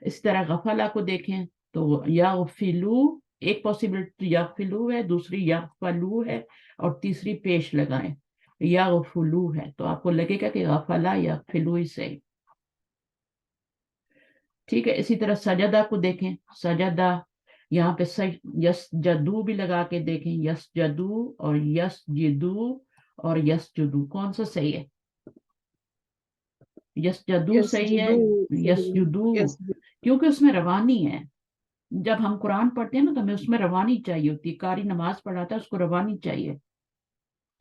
इस तरह गफला को देखें तो या फिलू, एक पॉसिबिलिटी या फिलू है, दूसरी या फलू है, और तीसरी पेश लगाएं या फुलू है, तो आपको लगेगा कि गफला या फिलू ही सही, ठीक है। इसी तरह सजदा को देखें, सजदा, यहाँ पे यस जदू भी लगा के देखें, यस जदू और यस जिदू और यस जुदू, कौन सा सही है? यस जदू सही है, यस जुदू, क्योंकि उसमें रवानी है। जब हम कुरान पढ़ते हैं ना तो हमें उसमें रवानी चाहिए होती है। कारी नमाज पढ़ाता है, उसको रवानी चाहिए।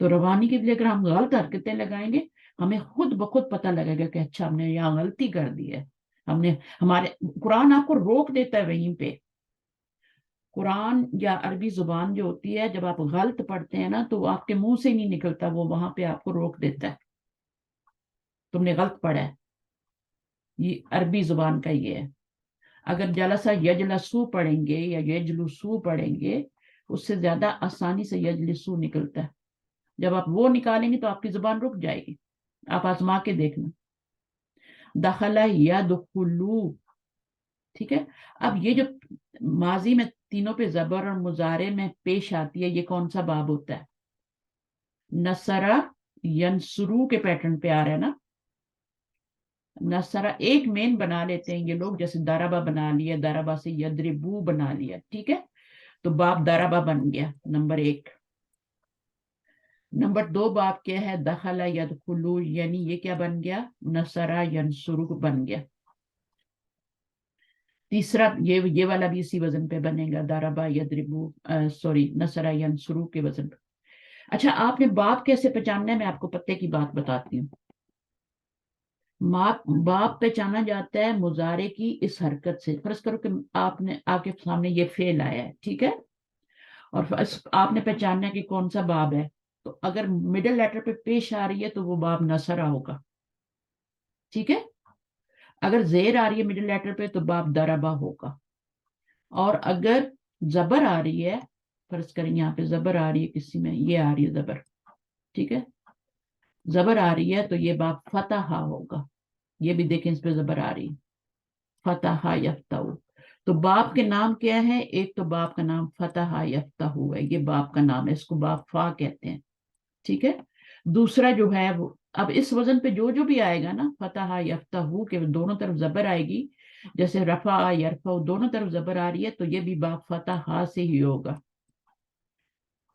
तो रवानी के लिए अगर हम गलत हरकतें लगाएंगे, हमें खुद ब खुद पता लगेगा कि अच्छा हमने यहाँ गलती कर दी है। हमने, हमारे कुरान आपको रोक देता है वहीं पे। कुरान या अरबी जुबान जो होती है, जब आप गलत पढ़ते हैं ना तो आपके मुंह से नहीं निकलता, वो वहां पे आपको रोक देता है, तुमने गलत पढ़ा है। ये अरबी जुबान का ये है। अगर जलसा यजलसू पढ़ेंगे या यजलुसू पढ़ेंगे, उससे ज्यादा आसानी से यजलिसू निकलता है। जब आप वो निकालेंगे तो आपकी जुबान रुक जाएगी। आप आजमा के देखना, दखला या दुखुलू, ठीक है। अब ये जो माजी में तीनों पे जबर और मुजारे में पेश आती है, ये कौन सा बाब होता है? नसरा यनसुरू के पैटर्न पे आ रहा है ना। नसरा एक मेन बना लेते हैं ये लोग, जैसे दाराबा बना लिया, दाराबा से यद्रिबू बना लिया, ठीक है। तो बाप दाराबा बन गया नंबर 1। नंबर 2 बाप क्या है? दखला यदखुलू, यानी ये क्या बन गया? नसरा यनसुरू बन गया। तीसरा ये वाला भी इसी वजन पे बनेगा, दाराबा यद्रिबू, सॉरी नसरा यनसुरू के वजन पे। अच्छा, आपने बाप कैसे पहचानना है, मैं आपको पत्ते की बात बताती हूँ। बाप पहचाना जाता है मुजारे की इस हरकत से। फर्ज करो कि आपने आपके सामने ये फेल आया है, ठीक है, और आपने पहचानना है कि कौन सा बाब है। तो अगर मिडिल लेटर पे पेश आ रही है तो वो बाब नसरा होगा, ठीक है। अगर जेर आ रही है मिडिल लेटर पे तो बाब दरबा होगा। और अगर जबर आ रही है, फर्ज करें यहाँ पे जबर आ रही है किसी में, ये आ रही है जबर, ठीक है, जबर आ रही है तो ये बाब फतहा होगा। ये भी देखें, इस पे जबर आ रही है, फतहा यफ्ताऊ। تو باپ کے نام کیا ہے؟ ایک تو باپ کا نام فتح یفتح ہے، یہ باپ کا نام ہے، اس کو باپ فا کہتے ہیں، ٹھیک ہے. دوسرا جو ہے وہ اب اس وزن پہ جو بھی آئے گا نا، فتح یفتح کے دونوں طرف زبر آئے گی، جیسے رفع یرفع دونوں طرف زبر آ رہی ہے تو یہ بھی باپ فتح سے ہی ہوگا.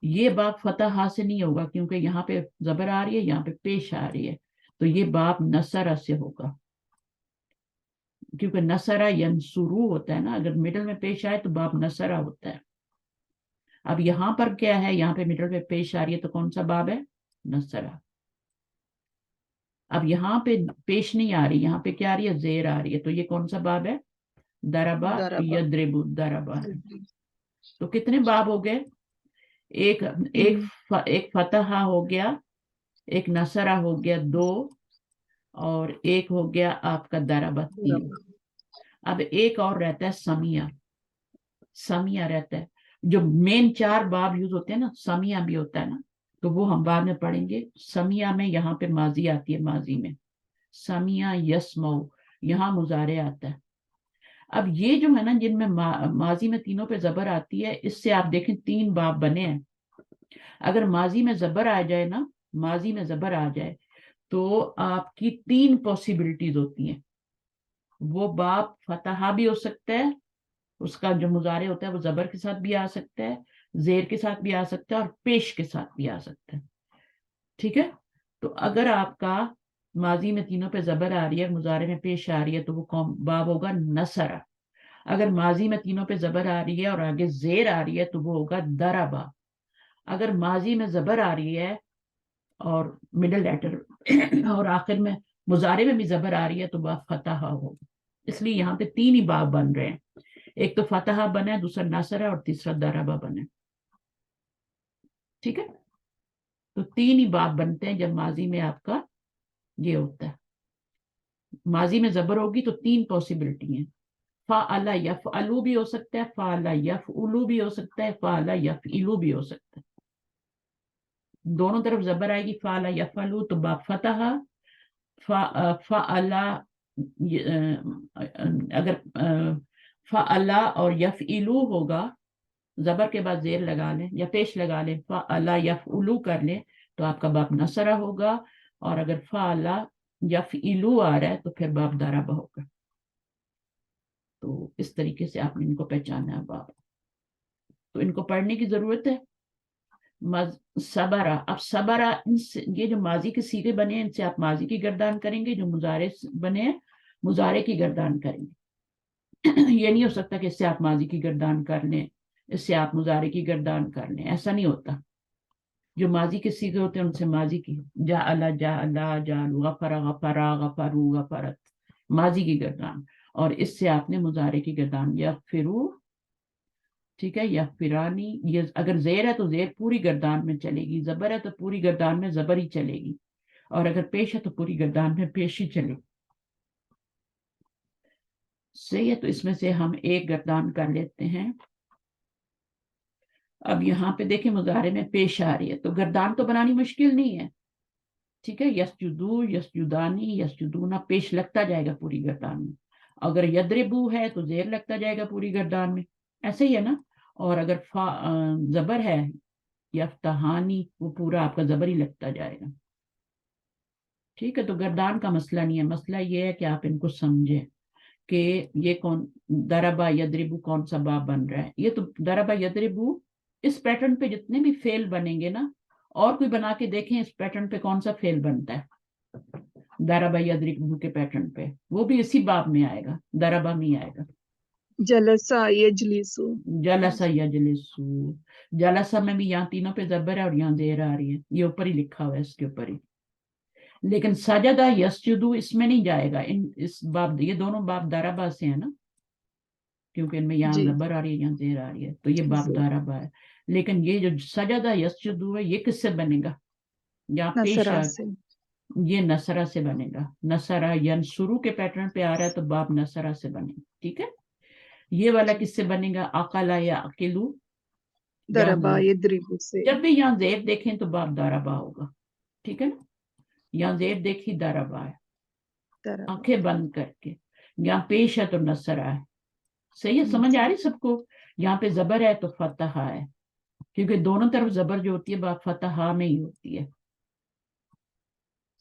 یہ باپ فتح سے نہیں ہوگا کیونکہ یہاں پہ زبر آ رہی ہے، یہاں پہ پیش آ رہی ہے، تو یہ باپ نصرہ سے ہوگا، کیونکہ نصرہ ینصرو ہوتا ہے نا، اگر مڈل میں پیش آئے تو باپ نصرہ ہوتا ہے. اب یہاں پر کیا ہے؟ یہاں پہ مڈل میں پیش آ رہی ہے تو کون سا باب ہے؟ نصرہ. اب یہاں پہ پیش نہیں آ رہی، یہاں پہ کیا آ رہی ہے؟ زیر آ رہی ہے، تو یہ کون سا باب ہے؟ دربا دربا یدربو، دربا ہے. تو کتنے باب ہو گئے؟ ایک فتح ہو گیا، ایک نصرہ ہو گیا 2، اور ایک ہو گیا آپ کا دربا 3. اب ایک اور رہتا ہے سمیہ. سمیہ رہتا ہے، جو مین 4 باب یوز ہوتے ہیں نا، سمیہ بھی ہوتا ہے نا، تو وہ ہم بعد میں پڑھیں گے. سمیہ میں یہاں پہ ماضی آتی ہے، ماضی میں سمیہ یسمعو، یہاں مضارع آتا ہے. اب یہ جو ہے نا، جن میں ماضی میں تینوں پہ زبر آتی ہے، اس سے آپ دیکھیں 3 باب بنے ہیں. اگر ماضی میں زبر آ جائے نا، ماضی میں زبر آ جائے تو آپ کی 3 پاسبلٹیز ہوتی ہیں. وہ باب فتحہ بھی ہو سکتا ہے، اس کا جو مضارع ہوتا ہے وہ زبر کے ساتھ بھی آ سکتا ہے، زیر کے ساتھ بھی آ سکتا ہے، اور پیش کے ساتھ بھی آ سکتا ہے، ٹھیک ہے. تو اگر آپ کا ماضی میں تینوں پہ زبر آ رہی ہے، مضارع میں پیش آ رہی ہے، تو وہ باب ہوگا نصرہ. اگر ماضی میں تینوں پہ زبر آ رہی ہے اور آگے زیر آ رہی ہے تو وہ ہوگا دربا. اگر ماضی میں زبر آ رہی ہے اور مڈل لیٹر اور آخر میں مضارع میں بھی زبر آ رہی ہے تو باب فتح ہوگا. اس لیے یہاں پہ 3 ہی باب بن رہے ہیں، ایک تو فتح بنا ہے، دوسرا نصرہ، اور تیسرا دربا بنا ہے، ٹھیک ہے. تو 3 ہی باب بنتے ہیں جب ماضی میں آپ کا یہ ہوتا ہے. ماضی میں زبر ہوگی تو 3 پاسبلٹی ہیں. فعل یفعلو بھی ہو سکتا ہے، فعل یفعلو بھی ہو سکتا ہے، فعل یفعلو بھی ہو سکتا ہے. دونوں طرف زبر آئے گی، فعل یفعلو تو باب فتح. فعل اگر فعل اور یفعلو ہوگا، زبر کے بعد زیر لگا لیں یا پیش لگا لیں، فعل یفعلو کر لیں تو آپ کا باب نصرہ ہوگا. اور اگر فعل یفعلو آ رہا ہے تو پھر باب دربا ہوگا. تو اس طریقے سے آپ نے ان کو پہچانا ہے باب. تو ان کو پڑھنے کی ضرورت ہے. صبرہ، اب صبرہ یہ جو ماضی کے صیغے بنے ہیں ان سے آپ ماضی کی گردان کریں گے، جو مضارع بنے ہیں مضارع کی گردان کریں گے. یہ نہیں ہو سکتا کہ اس سے آپ ماضی کی گردان کر لیں، اس سے آپ مضارع کی گردان کر لیں، ایسا نہیں ہوتا. جو ماضی کے صیغے ہوتے ہیں ان سے ماضی کی، جعل جعل جعلوا، غفر غفرا غفروا غفرت، ماضی کی گردان. اور اس سے آپ نے مضارع کی گردان، یغفروا، ٹھیک ہے، یغفرانی. یہ اگر زیر ہے تو زیر پوری گردان میں چلے گی، زبر ہے تو پوری گردان میں زبر ہی چلے گی، اور اگر پیش ہے تو پوری گردان میں پیش ہی چلے گی. صحیح ہے. تو اس میں سے ہم ایک گردان کر لیتے ہیں. اب یہاں پہ دیکھیں مضارع میں پیش آ رہی ہے تو گردان تو بنانی مشکل نہیں ہے، ٹھیک ہے. یسجدو، یسجدانی، یسجدونا، پیش لگتا جائے گا پوری گردان میں. اگر یدربو ہے تو زیر لگتا جائے گا پوری گردان میں، ایسے ہی ہے نا. اور اگر زبر ہے یفتحانی، وہ پورا آپ کا زبر ہی لگتا جائے گا، ٹھیک ہے. تو گردان کا مسئلہ نہیں ہے، مسئلہ یہ ہے کہ آپ ان کو سمجھیں کہ یہ کون دربا یدربو کون سا باب بن رہا ہے. یہ تو دربا یدربو اس پیٹرن پہ جتنے بھی فعل بنیں گے نا، اور کوئی بنا کے دیکھیں اس پیٹرن پہ کون سا فعل بنتا ہے دربا یدربو کے پیٹرن پہ، وہ بھی اسی باب میں آئے گا، دربا میں آئے گا. جلسہ یجلسو، جلسہ یجلسو، جلسہ میں بھی یہاں تینوں پہ زبر ہے اور یہاں زیر آ رہی ہے، یہ اوپر ہی لکھا ہوا ہے اس کے اوپر ہی. لیکن سجدہ یسجدو اس میں نہیں جائے گا. اس باب، یہ دونوں باب دربا سے ہیں نا، کیونکہ ان میں یہاں جی زبر آ رہی ہے یہاں زیر آ رہی ہے، تو یہ باب دربا ہے. لیکن یہ جو سجدہ یسجدو ہے یہ کس سے بنے گا؟ یہاں پیش نصرہ سے، یہ نصرہ سے بنے گا. نصرہ ینصرو کے پیٹرن پہ آ رہا ہے تو باب نصرہ سے بنے گا، ٹھیک ہے. یہ والا کس سے بنے گا؟ عقلا یا عقلو، دربا یدربو سے، جب بھی یہاں زیر دیکھیں تو باب دربا ہوگا، ٹھیک ہے نا. یہاں زیر دیکھی دربا ہے، دربا، آنکھیں بند کر کے. یہاں پیش ہے تو نصرہ ہے، صحیح ہے, سمجھ آ رہی سب کو؟ یہاں پہ زبر ہے تو فتح ہے, کیونکہ دونوں طرف زبر جو ہوتی ہے با فتح میں ہی ہوتی ہے.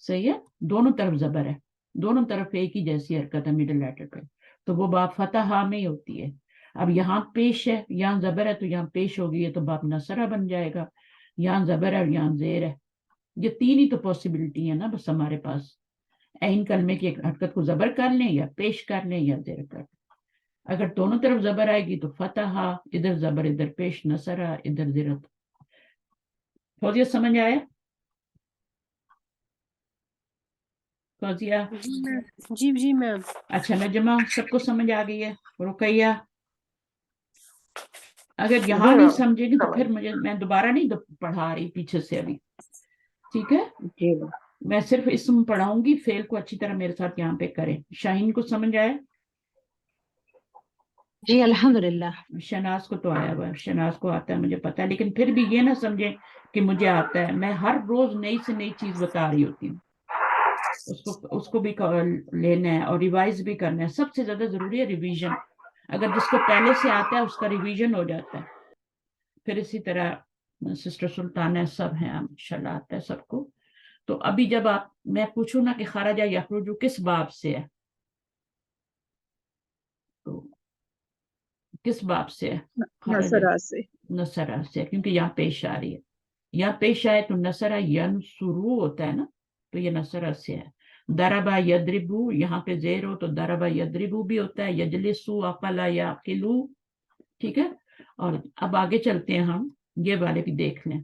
صحیح ہے, دونوں طرف زبر ہے, دونوں طرف ایک ہی جیسی حرکت ہے مڈل لیٹر پہ, تو وہ با فتح میں ہی ہوتی ہے. اب یہاں پیش ہے, یہاں زبر ہے تو یہاں پیش ہوگی, تو باپ نصرہ بن جائے گا. یہاں زبر ہے اور یہاں زیر ہے. یہ تین ہی تو پاسبلٹی ہے نا بس ہمارے پاس. عین کلمے کی ایک حرکت کو زبر کر لیں یا پیش کر لیں یا زیر کر لیں. اگر دونوں طرف زبر آئے گی تو فتح, ادھر زبر ادھر پیش نصرہ ادھر زرت. فوزیہ سمجھ آیا؟ فوزیہ؟ جی میم. اچھا نجمہ سب کو سمجھ آ گئی ہے؟ رقیہ اگر یہاں نہیں سمجھے گی تو پھر میں دوبارہ نہیں پڑھا رہی پیچھے سے ابھی, ٹھیک ہے؟ جی میں صرف اسم پڑھاؤں گی, فعل کو اچھی طرح میرے ساتھ یہاں پہ کریں. شاہین کو سمجھ آیا؟ جی الحمدللہ. شناز کو تو آیا ہوا ہے, شناز کو آتا ہے مجھے پتا ہے, لیکن پھر بھی یہ نہ سمجھے کہ مجھے آتا ہے. میں ہر روز نئی سے نئی چیز بتا رہی ہوتی ہوں, اس کو بھی لینا ہے اور ریوائز بھی کرنا ہے. سب سے زیادہ ضروری ہے ریویژن. اگر جس کو پہلے سے آتا ہے اس کا ریویژن ہو جاتا ہے. پھر اسی طرح سسٹر سلطانہ سب ہیں, انشاءاللہ آتا ہے سب کو. تو ابھی جب میں پوچھوں نا کہ خرجہ یخرجو کس باب سے ہے, تو کس باب سے ہے؟ نصرہ سے. نصرہ سے, کیونکہ یہاں پیش آ رہی ہے. یہاں پیش آئے تو نصرہ ینصرو ہوتا ہے نا, تو یہ نصرہ سے ہے. دربا یدربو, یہاں پہ زیر ہو تو دربا یدربو بھی ہوتا ہے. یجلسو اقلا یاقلو, ٹھیک ہے. اور اب آگے چلتے ہیں ہم, یہ والے بھی دیکھ لیں.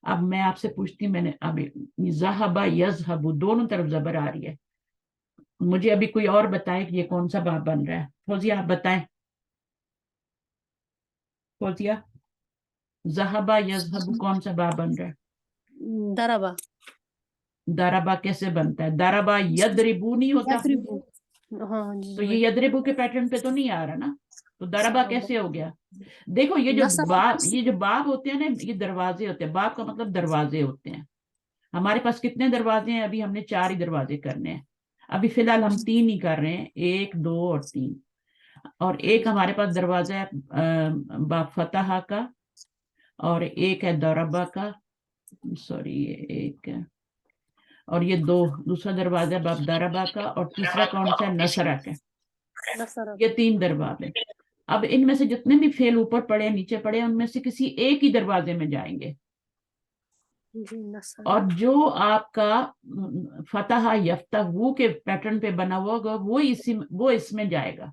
اب میں آپ سے پوچھتی ہوں, میں نے ابھی ذہبا یذہبو دونوں طرف زبر آ رہی ہے. مجھے ابھی کوئی اور بتائے کہ یہ کون سا باب بن رہا ہے. فوزیہ آپ بتائیں. فوزیہ, ذہبا یذہبو کون سا باب بن رہا ہے؟ دربا. دربا کیسے بنتا ہے؟ دربا یدربو نہیں ہوتا, یضربو. ہاں جی تو یہ یدربو کے پیٹرن پہ تو نہیں آ رہا نا, تو دربا کیسے ہو گیا؟ دیکھو یہ جو باب ہوتے ہیں نا, یہ دروازے ہوتے ہیں. باب کا مطلب دروازے ہوتے ہیں. ہمارے پاس کتنے دروازے ہیں؟ ابھی ہم نے 4 ہی دروازے کرنے ہیں. ابھی فی الحال ہم 3 ہی کر رہے ہیں, 1 2 اور 3. اور ایک ہمارے پاس دروازہ ہے باب فتح کا, اور ایک ہے دربا کا, سوری یہ ایک ہے, اور یہ دوسرا دروازہ باب دربا کا, اور تیسرا کون سا ہے؟ نصرہ کا. یہ 3 دروازے. اب ان میں سے جتنے بھی فعل اوپر پڑے نیچے پڑے, ان میں سے کسی ایک ہی دروازے میں جائیں گے. اور جو آپ کا فتح یفتح کے پیٹرن پہ بنا ہوا ہوگا وہ اس میں جائے گا.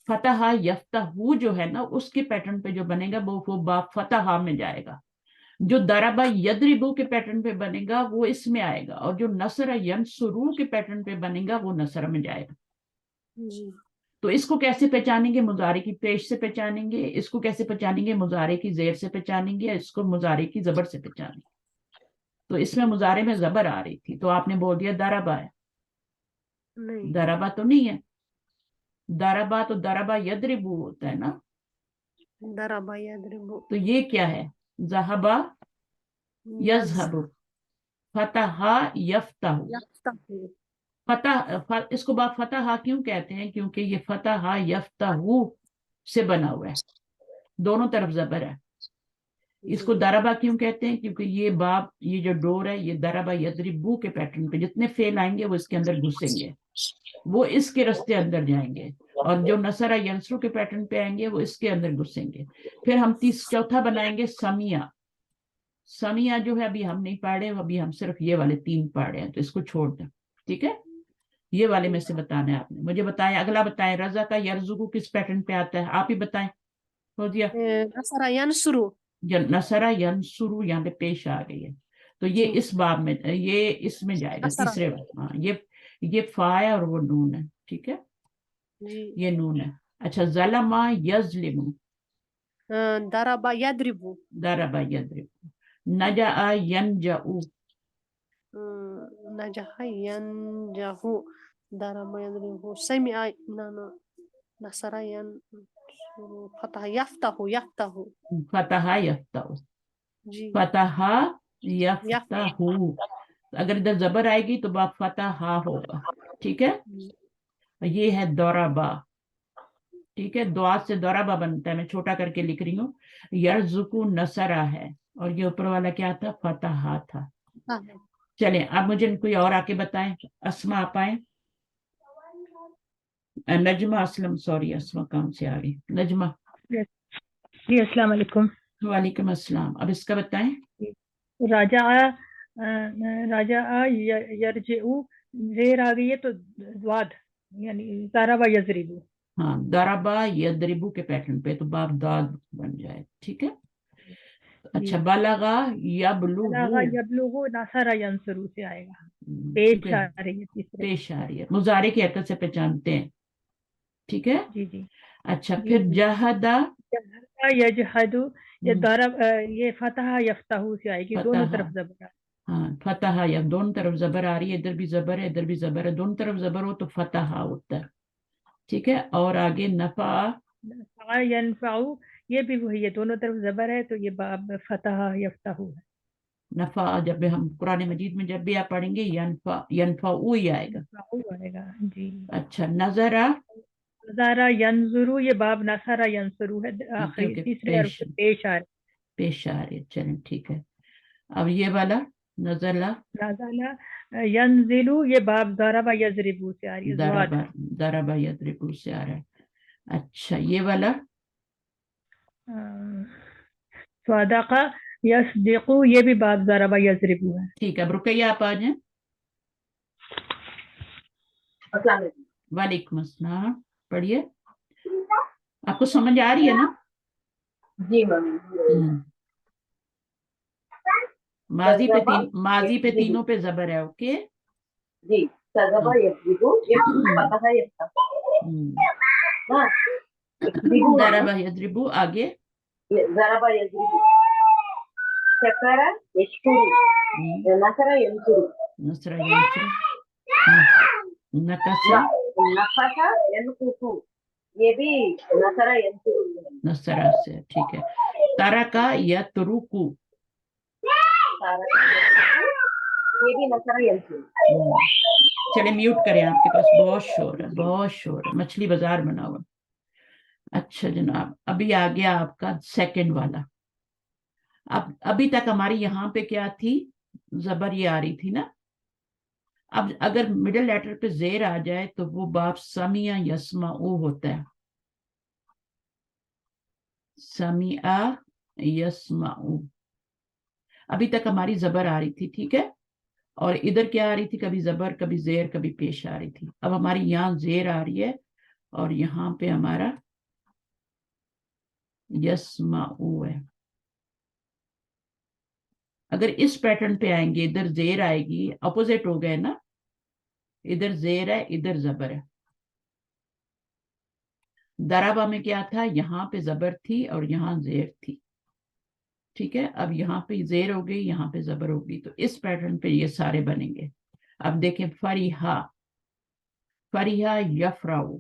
فتح یفتح جو ہے نا, اس کے پیٹرن پہ جو بنے گا وہ باب فتح میں جائے گا. جو دربا یدربو کے پیٹرن پہ بنے گا وہ اس میں آئے گا, اور جو نصر ینصرو کے پیٹرن پہ بنے گا وہ نصر میں جائے گا. تو اس کو کیسے پہچانیں گے؟ مضارع کی پیش سے پہچانیں گے. اس کو کیسے پہچانیں گے؟ مضارع کی زیر سے پہچانیں گے. اس کو مضارع کی زبر سے پہچانیں گے. تو اس میں مضارع میں زبر آ رہی تھی, تو آپ نے بول دیا دربا ہے. دربا تو نہیں ہے. دربا تو دربا یدربو ہوتا ہے نا. دربا یضربو. تو یہ کیا ہے؟ ذہبا یذہب, فتح یفتح. فتح, اس کو باب فتح کیوں کہتے ہیں؟ کیونکہ یہ فتح یفتح سے بنا ہوا ہے, دونوں طرف زبر ہے. اس کو دربا کیوں کہتے ہیں؟ کیونکہ یہ باب, یہ جو ڈور ہے, یہ دربا یضربو کے پیٹرن پہ جتنے فعل آئیں گے وہ اس کے اندر گھسیں گے, وہ اس کے رستے اندر جائیں گے. اور جو نصرہ ینصرو کے پیٹرن پہ آئیں گے وہ اس کے اندر گھسیں گے. پھر ہم چوتھا بنائیں گے سمیہ. سمیہ جو ہے ابھی ہم نہیں پڑھے, ابھی ہم صرف یہ والے 3 پڑھے ہیں, تو اس کو چھوڑ دیں, ٹھیک ہے. یہ والے میں سے بتانا ہے آپ نے. مجھے بتائیں, اگلا بتائیں, رضا کا یرزقو کس پیٹرن پہ آتا ہے؟ آپ ہی بتائیں. ہو دیا نصر ینصرو. نصرہ ینصرو یہاں پہ پیش آ گئی ہے, تو یہ اس باب میں, یہ اس میں جائے گا تیسرے. ہاں, یہ فا ہے اور وہ نون ہے, ٹھیک ہے, یہ نون ہے. اچھا, ظلما یظلمو. دربا یضربو. دربا یضربو. نجا ینجؤ. نجح ینجحو. دربا یضربو. سمع نصر ینصرو. فتح یفتح. فتح یفتح. جی فتح یفتح. اگر ادھر زبر آئے گی تو باب فتح ہوگا, ٹھیک ہے. یہ ہے دربا, ٹھیک ہے, دعا سے دورابا بنتا ہے, میں چھوٹا کر کے لکھ رہی ہوں. یرزقو نصرہ ہے, اور یہ اوپر والا کیا تھا, فتحہ تھا. چلیں اب مجھے کوئی اور آ کے بتائیں. اسما آپ آئیں. نجمہ اسلم, سوری اسما کام سے آ گئی. نجمہ. جی السلام علیکم. وعلیکم السلام. اب اس کا بتائیں. راجع یرجعو زیر آ گئی ہے تو واد یعنی ضربہ یضربو. ہاں, ضربہ یضربو کے پیٹرن پہ تو باب داد بن جائے. ٹھیک ہے. اچھا, بلغا یبلغو, یبلغو نصر ینصرو سے آئے گا. پیش آ رہی ہے تیسرے. پیش آ رہی ہے, مضارع کی حرکت سے پہچانتے ہیں. ٹھیک ہے. جی جی. اچھا, پھر جہدا یجہدو, یہ ضرب یہ فتح یفتح سے آئے گی, دونوں فتح. طرف زبر. ہاں, فتح, یا دونوں طرف زبر آ رہی ہے, ادھر بھی زبر ہے ادھر بھی زبر ہے, دونوں طرف زبر ہو تو فتح ہوتا ہے. ٹھیک ہے. اور آگے نفع ینفعو, یہ بھی وہی ہے, دونوں طرف زبر ہے تو یہ باب فتح یفتح ہے. نفع جب ہم قرآن مجید میں جب بھی آپ پڑھیں گے ینفعو ہی آئے گا. آئے گا. جی. اچھا, نظرہ نظارہ ینظرو, یہ باب نصرہ ینصرو ہے, آخری تیسرے حرف سے پیش آ رہی. پیش آ رہی ہے. چلیں ٹھیک ہے. اب یہ والا نزلہ نازلہ ینزلو, یہ باب ضربہ یضربو سے آ رہی ہے. ضربہ یضربو سے آ رہا ہے. اچھا, یہ والا صدقہ یصدقو, یہ بھی باب ضربہ یضربو ہے. ٹھیک ہے. اب رقیہ آپ آ جائیں. وعلیکم السلام. پڑھیے. آپ کو سمجھ آ رہی ہے نا؟ جی میم. ماضی پہ تینوں پہ زبر ہے. اوکے جی. ضربہ یضربو, فتح یفتح. ضربہ یضربو. آگے ضربہ یضربو, شکر یشکرو, نصر ینصرو, نصرہ ینصرو, نکسہ نفس ینقصو, یہ بھی نصر ینصرو. نصرہ سے. ٹھیک ہے. ترکا یترکو, یہ بھی نصر ینصرو. چلے میوٹ کریں, آپ کے پاس بہت شور ہے, بہت شور ہے, مچھلی بازار بنا ہوا. اچھا جناب, ابھی آ گیا آپ کا سیکنڈ والا. ابھی تک ہماری یہاں پہ کیا تھی, زبر یہ آ رہی تھی نا. اب اگر مڈل لیٹر پہ زیر آ جائے تو وہ باب سمیع یسمعو ہوتا ہے. سمیع یسمعو. ابھی تک ہماری زبر آ رہی تھی. ٹھیک ہے. اور ادھر کیا آ رہی تھی, کبھی زبر کبھی زیر کبھی پیش آ رہی تھی. اب ہماری یہاں زیر آ رہی ہے اور یہاں پہ ہمارا یسمعو ہے. اگر اس پیٹرن پہ آئیں گے, ادھر زیر آئے گی, اپوزٹ ہو گئے نا, ادھر زیر ہے ادھر زبر ہے. ضربہ میں کیا تھا, یہاں پہ زبر تھی اور یہاں زیر تھی. ٹھیک ہے. اب یہاں پہ زیر ہو گئی, یہاں پہ زبر ہو گئی, تو اس پیٹرن پہ یہ سارے بنیں گے. اب دیکھیں, فریحہ, فریحہ یفرحو.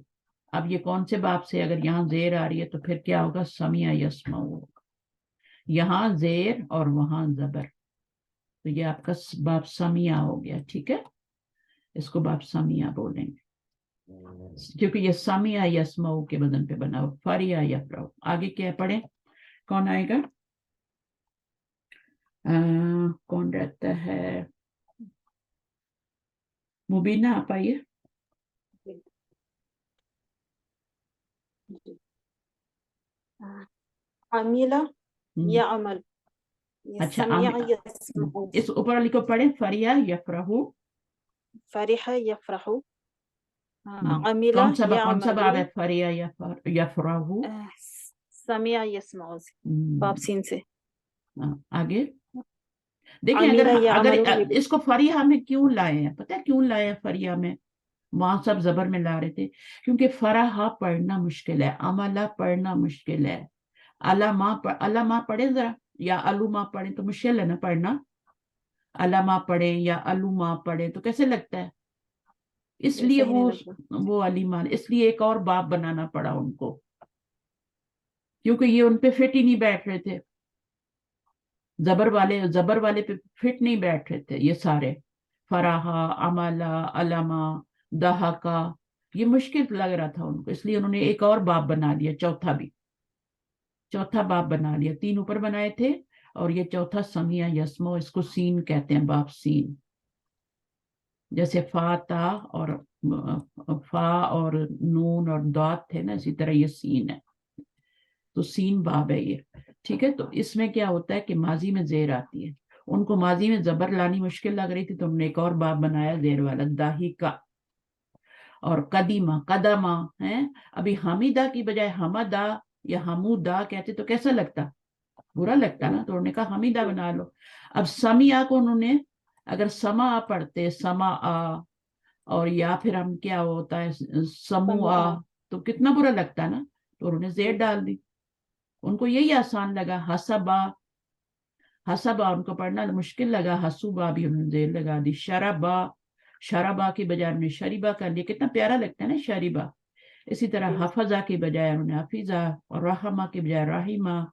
اب یہ کون سے باب سے, اگر یہاں زیر آ رہی ہے تو پھر کیا ہوگا, سمیع یسمعو ہوگا. یہاں زیر اور وہاں زبر, تو یہ آپ کا باب سمیع ہو گیا. ٹھیک ہے. اس کو باب سمیع بولیں گے کیونکہ یہ سمیع یسمعو کے بدن پہ بنا ہو. فریحہ یفرحو. آگے کیا پڑھیں, کون آئے گا, کون رہتا ہے, مبینہ آپ آئیے. عمیلہ یا عمل, اچھا, سمیع یسمعو, اس اوپر والی کو پڑھیں, فریحہ یفرحو. فرح یفرحو, عمیلہ کون سا یعمل, باب ہے, فریحہ یفرحو, سمیع یسمعو سے, باب سین سے. آگے دیکھیں. اگر اس کو فریحہ میں کیوں لائے ہیں, پتہ ہے کیوں لائے ہیں فریحہ میں, وہاں سب زبر میں لا رہے تھے, کیونکہ فرحہ پڑھنا مشکل ہے, عملہ پڑھنا مشکل ہے. علامہ پڑھیں ذرا, یا علومہ پڑھیں تو مشکل ہے نا پڑھنا. علامہ پڑھیں یا علومہ پڑھیں تو کیسے لگتا ہے, اس لیے وہ علیمان, اس لیے ایک اور باب بنانا پڑا ان کو, کیونکہ یہ ان پہ فٹ ہی نہیں بیٹھ رہے تھے. زبر والے پہ فٹ نہیں بیٹھ رہے تھے یہ سارے, فراہا, عملہ, علامہ, دہاکا, یہ مشکل لگ رہا تھا ان کو، اس لیے انہوں نے ایک اور باب بنا لیا، چوتھا باب بنا لیا. 3 اوپر بنائے تھے اور یہ چوتھا سمیع یسمع، اس کو سین کہتے ہیں، باب سین. جیسے فا تا اور فا اور نون اور داد تھے نا، اسی طرح یہ سین ہے، تو سین باب ہے یہ. ٹھیک ہے، تو اس میں کیا ہوتا ہے کہ ماضی میں زیر آتی ہے. ان کو ماضی میں زبر لانی مشکل لگ رہی تھی تو ہم نے ایک اور باب بنایا زیر والا، داہی کا. اور قدمہ ہیں. ابھی حمیدہ کی بجائے حمدہ یا حمودہ کہتے تو کیسا لگتا؟ برا لگتا نا، تو انہوں نے کہا حمیدہ بنا لو. اب سمیع کو انہوں نے اگر سما پڑھتے سما اور یا پھر ہم کیا ہوتا ہے سموع، تو کتنا برا لگتا نا، تو انہوں نے زیر ڈال دی. ان کو یہی آسان لگا. حسبا ان کو پڑھنا مشکل لگا، حسوبا بھی انہوں نے زیر لگا دی. شربا کی بجائے انہوں نے شریبا کر لیا، کتنا پیارا لگتا ہے نا شریبا. اسی طرح حفظہ کی بجائے انہوں نے حفیظہ، اور رحمہ کی بجائے رحیمہ،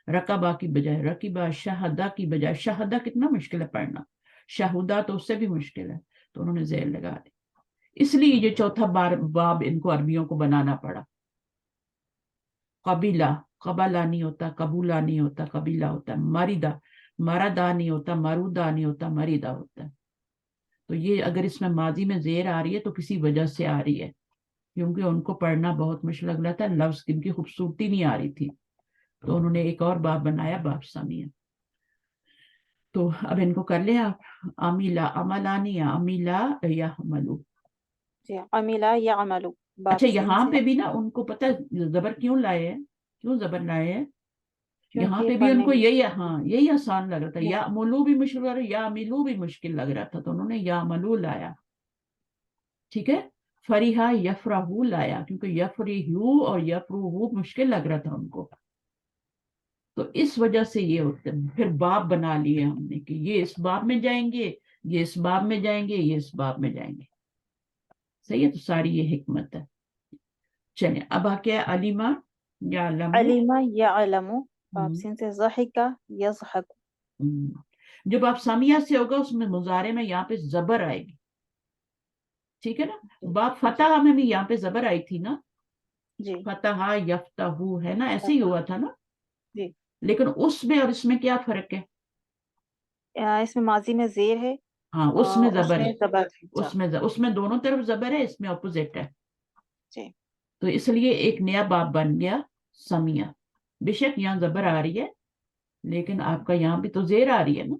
رقبہ کی بجائے رقیبہ، شہدہ کی بجائے شہدہ، کتنا مشکل ہے پڑھنا. شہودہ تو اس سے بھی مشکل ہے، تو انہوں نے زیر لگا دی. اس لیے یہ چوتھا باب ان کو عربیوں کو بنانا پڑا. قبیلہ، قبلہ نہیں ہوتا، قبولہ نہیں ہوتا، قبیلہ ہوتا ہے. مردہ نہیں ہوتا، مرودہ نہیں ہوتا، مریدہ ہوتا ہے. تو یہ اگر اس میں ماضی میں زیر آ رہی ہے تو کسی وجہ سے آ رہی ہے، کیونکہ ان کو پڑھنا بہت مشکل لگ رہا تھا، لفظ ان کی خوبصورتی نہیں آ رہی تھی، تو انہوں نے ایک اور باب بنایا، باب سمیع. تو اب ان کو کر لیں آپ. عمیلہ، عملانی یا عمیلہ یا عملو. جی عمیلہ یعمل. اچھا یہاں پہ بھی نا ان کو پتہ زبر کیوں لائے ہیں، کیوں زبر لائے ہیں؟ یہاں پہ بھی ان کو یہی یہی آسان لگ رہا تھا. یا ملو بھی مشکل لگ رہا، یا ملو بھی مشکل لگ رہا تھا، تو انہوں نے یا ملو لایا. ٹھیک ہے. فریحہ یفرحو لایا، کیونکہ یفرحو اور یفرحو مشکل لگ رہا تھا ان کو، تو اس وجہ سے یہ ہوتا ہے. پھر باب بنا لیے ہم نے کہ یہ اس باب میں جائیں گے، یہ اس باب میں جائیں گے، یہ اس باب میں جائیں گے. صحیح ہے، تو ساری یہ حکمت ہے. چلیں اب آ کیا ہے علیمہ یا علم. علیمہ یعلم، باب سین سے ضحکہ یضحک. جب آپ سمیہ سے ہوگا اس میں مضارع میں یہاں پہ زبر آئے گی. ٹھیک ہے نا. باب فتح میں بھی یہاں پہ زبر آئی تھی نا، جی فتح یفتحو ہے نا، ایسے ہی ہوا تھا نا. جی. لیکن اس میں اور اس میں کیا فرق ہے؟ اس میں ماضی میں زیر ہے، ہاں اس میں زبر ہے، زبر اس میں دونوں طرف زبر ہے، اس میں اپوزٹ ہے. جی. تو اس لیے ایک نیا باب بن گیا سمیہ. بے شک یہاں زبر آ رہی ہے لیکن آپ کا یہاں بھی تو زیر آ رہی ہے نا،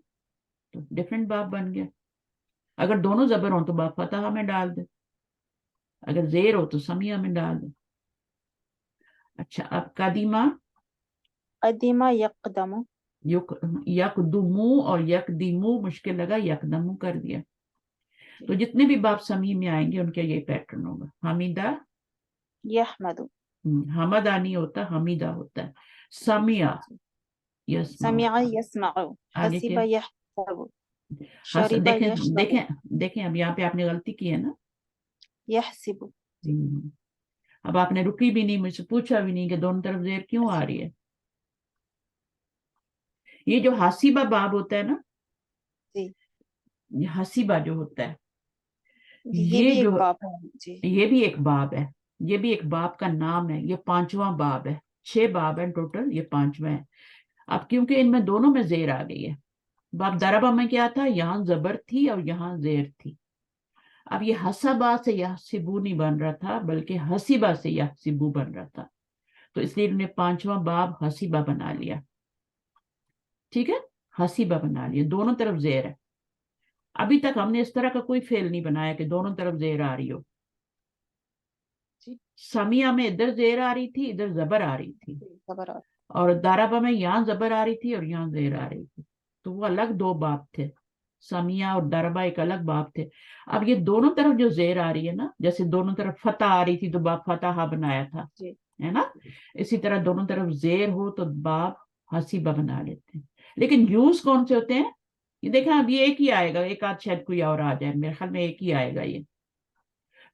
تو ڈیفرنٹ باب بن گیا. اگر دونوں زبر ہوں تو باب فتح میں ڈال دے، اگر زیر ہو تو سمیہ میں ڈال دے. اچھا اب قدیمہ، قدیمہ یقدم. یقدمو اور یقدیمو مشکل لگا، یقدمو کر دیا. تو جتنے بھی باب سمیع میں آئیں گے ان کا یہ پیٹرن ہوگا. حمیدہ، یحمد. حمدہ نہیں ہوتا، حمیدہ ہوتا ہے. سمیع یسمع. سمع یسمع. آگے کیا؟ حسب یحسب. شرب یشرب. دیکھیں اب یہاں پہ آپ نے غلطی کی ہے نا. یحسب. اب آپ نے رکی بھی نہیں، مجھ سے پوچھا بھی نہیں کہ دونوں طرف زیر کیوں آ رہی ہے. یہ جو حاسبہ باب ہوتا ہے نا، جی حسیبہ جو ہوتا ہے، یہ بھی ایک باب ہے. جی یہ بھی ایک باب ہے، یہ بھی ایک باب کا نام ہے. یہ 5واں باب ہے. 6 باب ہیں ٹوٹل، یہ 5واں ہے. اب کیونکہ ان میں دونوں میں زیر آ گئی ہے. باب دربہ میں کیا تھا؟ یہاں زبر تھی اور یہاں زیر تھی. اب یہ حسبہ سے یحسبو نہیں بن رہا تھا بلکہ حسیبہ سے یحسبو بن رہا تھا، تو اس لیے انہوں نے 5واں باب حسیبہ بنا لیا. ٹھیک ہے، حسیبہ بنا لیا، دونوں طرف زیر ہے. ابھی تک ہم نے اس طرح کا کوئی فعل نہیں بنایا کہ دونوں طرف زیر آ رہی ہو. سمیہ میں ادھر زیر آ رہی تھی، ادھر زبر آ رہی تھی، اور داربہ میں یہاں زبر آ رہی تھی اور یہاں زیر آ رہی تھی. تو وہ الگ 2 باب تھے. سمیہ اور داربہ ایک الگ باب تھے. اب یہ دونوں طرف جو زیر آ رہی ہے نا، جیسے دونوں طرف فتح آ رہی تھی تو باب فتح بنایا تھا، ہے نا، اسی طرح دونوں طرف زیر ہو تو باب حسیبہ بنا لیتے ہیں. لیکن یوز کون سے ہوتے ہیں؟ یہ دیکھیں اب یہ ایک ہی آئے گا، ایک آدھ شاید کوئی اور آ جائے، میرے خیال میں ایک ہی آئے گا یہ.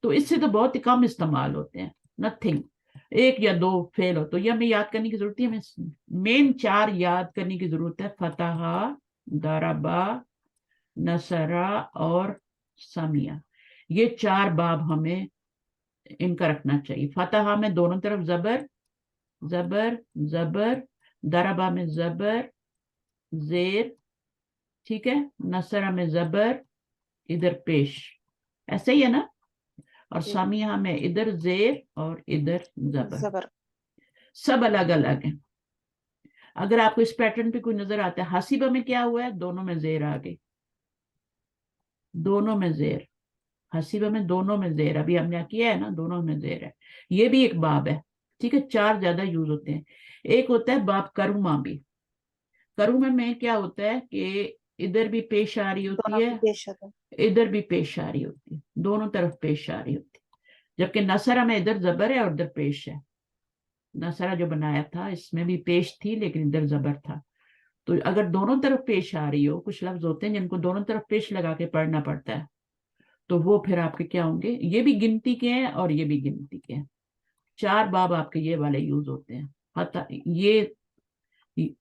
تو اس سے تو بہت ہی کم استعمال ہوتے ہیں، نتھنگ، 1 یا 2 فعل ہو تو یہ ہمیں یاد کرنے کی ضرورت ہے. ہمیں مین 4 یاد کرنے کی ضرورت ہے: فتح، ضربہ، نصرہ اور سمیہ. یہ 4 باب ہمیں इनका रखना चाहिए। फतहा में दोनों तरफ जबर जबर जबर, दरबा में जबर जेर, ठीक है, नसरा में जबर इधर पेश, ऐसे ही है ना। और सामिया में इधर जेर और इधर जबर, जबर। सब अलग अलग है। अगर आपको इस पैटर्न पे कोई नजर आता है, हसीबा में क्या हुआ है, दोनों में जेर आ गई, दोनों में जेर, हसीबा में दोनों में जेर, अभी हमने किया है ना, दोनों में जेर है। ये भी एक बाब है, ठीक है। 4 ज्यादा यूज होते हैं। एक होता है बाब करुमा भी। करुमा में क्या होता है कि इधर भी पेश आ रही होती है, इधर भी पेश आ रही होती है, दोनों तरफ पेश आ रही होती है। जबकि नसरा में इधर जबर है और इधर पेश है। नसरा जो बनाया था इसमें भी पेश थी लेकिन इधर जबर था। तो अगर दोनों तरफ पेश आ रही हो, कुछ लफ्ज होते हैं जिनको दोनों तरफ पेश लगा के पढ़ना पड़ता है, तो वो फिर आपके क्या होंगे, ये भी गिनती के हैं और ये भी गिनती के हैं। 4 बाब आपके ये वाले यूज होते हैं,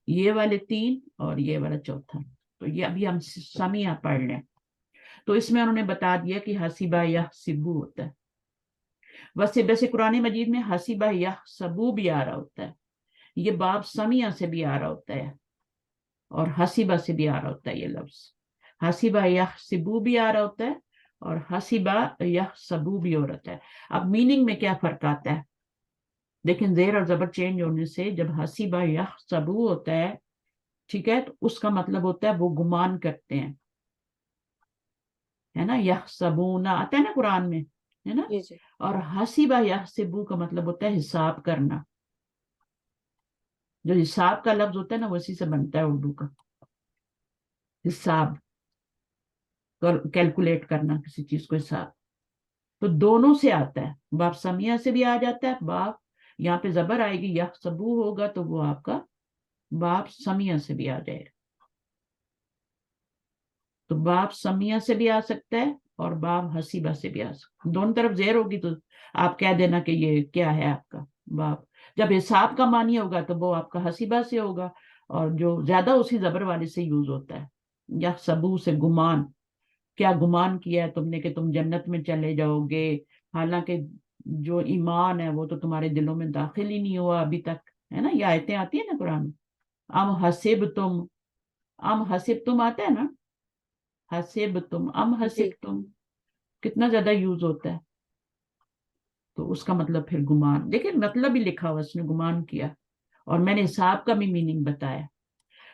ये वाले 3 और ये वाला चौथा। तो ये अभी हम समिया पढ़ लें। तो इसमें उन्होंने बता दिया कि हसीबा या सिब्बू होता है। वैसे कुरान मजीद में हसीबा या सबू भी आ रहा होता है, ये बाब समिया से भी आ रहा होता है और हसीबा से भी आ रहा होता है। ये लफ्ज हसीबा या सिबू भी आ रहा होता है और हसीबा या सबू भी हो रहा है। अब मीनिंग में क्या फर्क आता है, लेकिन जेर और जबर चेंज होने से जब हसीबा या सबू होता है, ठीक है, तो उसका मतलब होता है वो गुमान करते हैं, है ना। यह सबूना आता है ना कुरान में, है ना। और हसीबा या सिबू का मतलब होता है हिसाब करना। जो हिसाब का लफ्ज होता है ना, वैसी से बनता है उर्दू का, हिसाब, कैलकुलेट करना किसी चीज को, हिसाब। तो दोनों से आता है, बाप समिया से भी आ जाता है, बाप यहाँ पे जबर आएगी, यह सबू होगा तो वो आपका बाप समिया से भी आ जाएगा। तो बाप समिया से भी आ सकता है और बाप हसीबा से भी आ सकता है। दोनों तरफ जेर होगी तो आप कह देना कि ये क्या है आपका बाप। जब हिसाब का मानी होगा तो वो आपका हसीबा से होगा, और जो ज्यादा उसी जबर वाले से यूज होता है, या सबू से गुमान, क्या गुमान किया है तुमने कि तुम जन्नत में चले जाओगे, हालांकि जो ईमान है वो तो तुम्हारे दिलों में दाखिल ही नहीं हुआ अभी तक, है ना। ये आयतें आती है ना कुरान में, अम हसिब तुम आता है ना, हसिब तुम, अम हसिब तुम, कितना ज्यादा यूज होता है। तो उसका मतलब फिर गुमान, देखिए मतलब भी लिखा हुआ उसने गुमान किया, और मैंने हिसाब का भी मीनिंग बताया।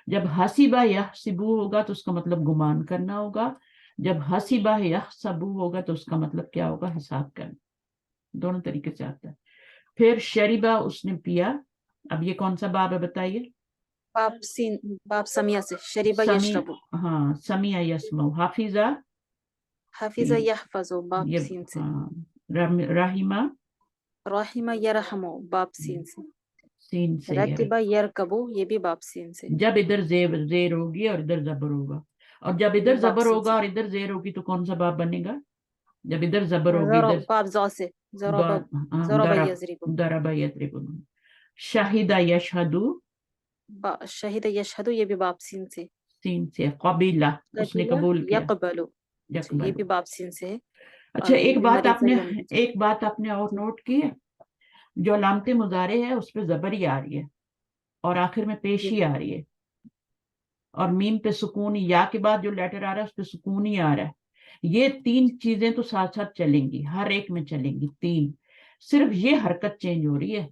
जब हसीबा यहसिबू होगा तो उसका मतलब गुमान करना होगा, जब हसीबा यहसबू होगा तो उसका मतलब क्या होगा, हिसाब करना। दोनों तरीके से आता है। फिर शरीबा, उसने पिया। अब ये कौन सा बाब है बताइए। बाप समिया से, शरीबा यशरबू। हाँ, समिया यस्मऊ, हाफिजा हाफिजा यहफजू, बाप ये, सीन से। हाँ, राहिमा राहिमा यरहमू, बाप सीन से। सीन से। रकिबा यरकबू, ये भी बाप सीन से। जब इधर जेर होगी और इधर जबर होगा, और जब इधर जबर होगा और इधर जेर होगी तो कौन सा बाब बनेगा, जब इधर जबर होगी इधर बाप जौ से, ज़रबा यज़रिबू। दरबा यदरिबू। शाहिदा यशहदू, शहीद यशहदू, ये भी बाप सीन से। सीन से। कबीला, उसने कबूल किया। यकबलू, ये यकबलू। भी बाप सीन से है। अच्छा, और ये एक भी बात मरीज़ आपने और नोट की है, जो अलामते मुजारे है उस पे जबर ही आ रही है और आखिर में पेश ही आ रही है, और मीम पे सुकून, या के बाद जो लेटर आ रहा है उस पे सुकून ही आ रहा है। ये 3 चीजें तो साथ साथ चलेंगी, हर एक में चलेंगी 3, सिर्फ ये हरकत चेंज हो रही है।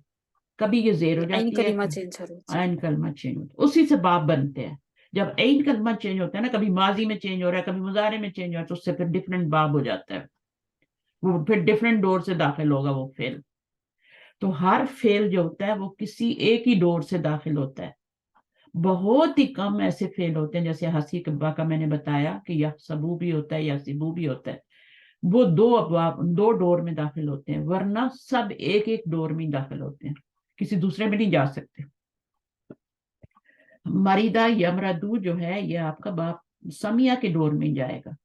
कभी ये जेर हो ऐन जाती है, कलिमा चेंज हो रही है। ऐन कलमा चेंज होता है, उसी से बाब बनते हैं। जब ऐन कलमा चेंज होता है ना, कभी माजी में चेंज हो रहा है, कभी मुजारे में चेंज हो रहा है, तो उससे फिर डिफरेंट बाब हो जाता है, वो फिर डिफरेंट डोर से दाखिल होगा वो फेल। तो हर फेल जो होता है वो किसी एक ही डोर से दाखिल होता है। बहुत ही कम ऐसे फेल होते हैं, जैसे हसी कब्बा का मैंने बताया कि या सबू भी होता है या सिबू भी होता है, वो 2 डोर में दाखिल होते हैं, वरना सब एक एक डोर में दाखिल होते हैं, किसी दूसरे में नहीं जा सकते। मरीदा यमरदू जो है ये आपका बाप समिया के डोर में जाएगा,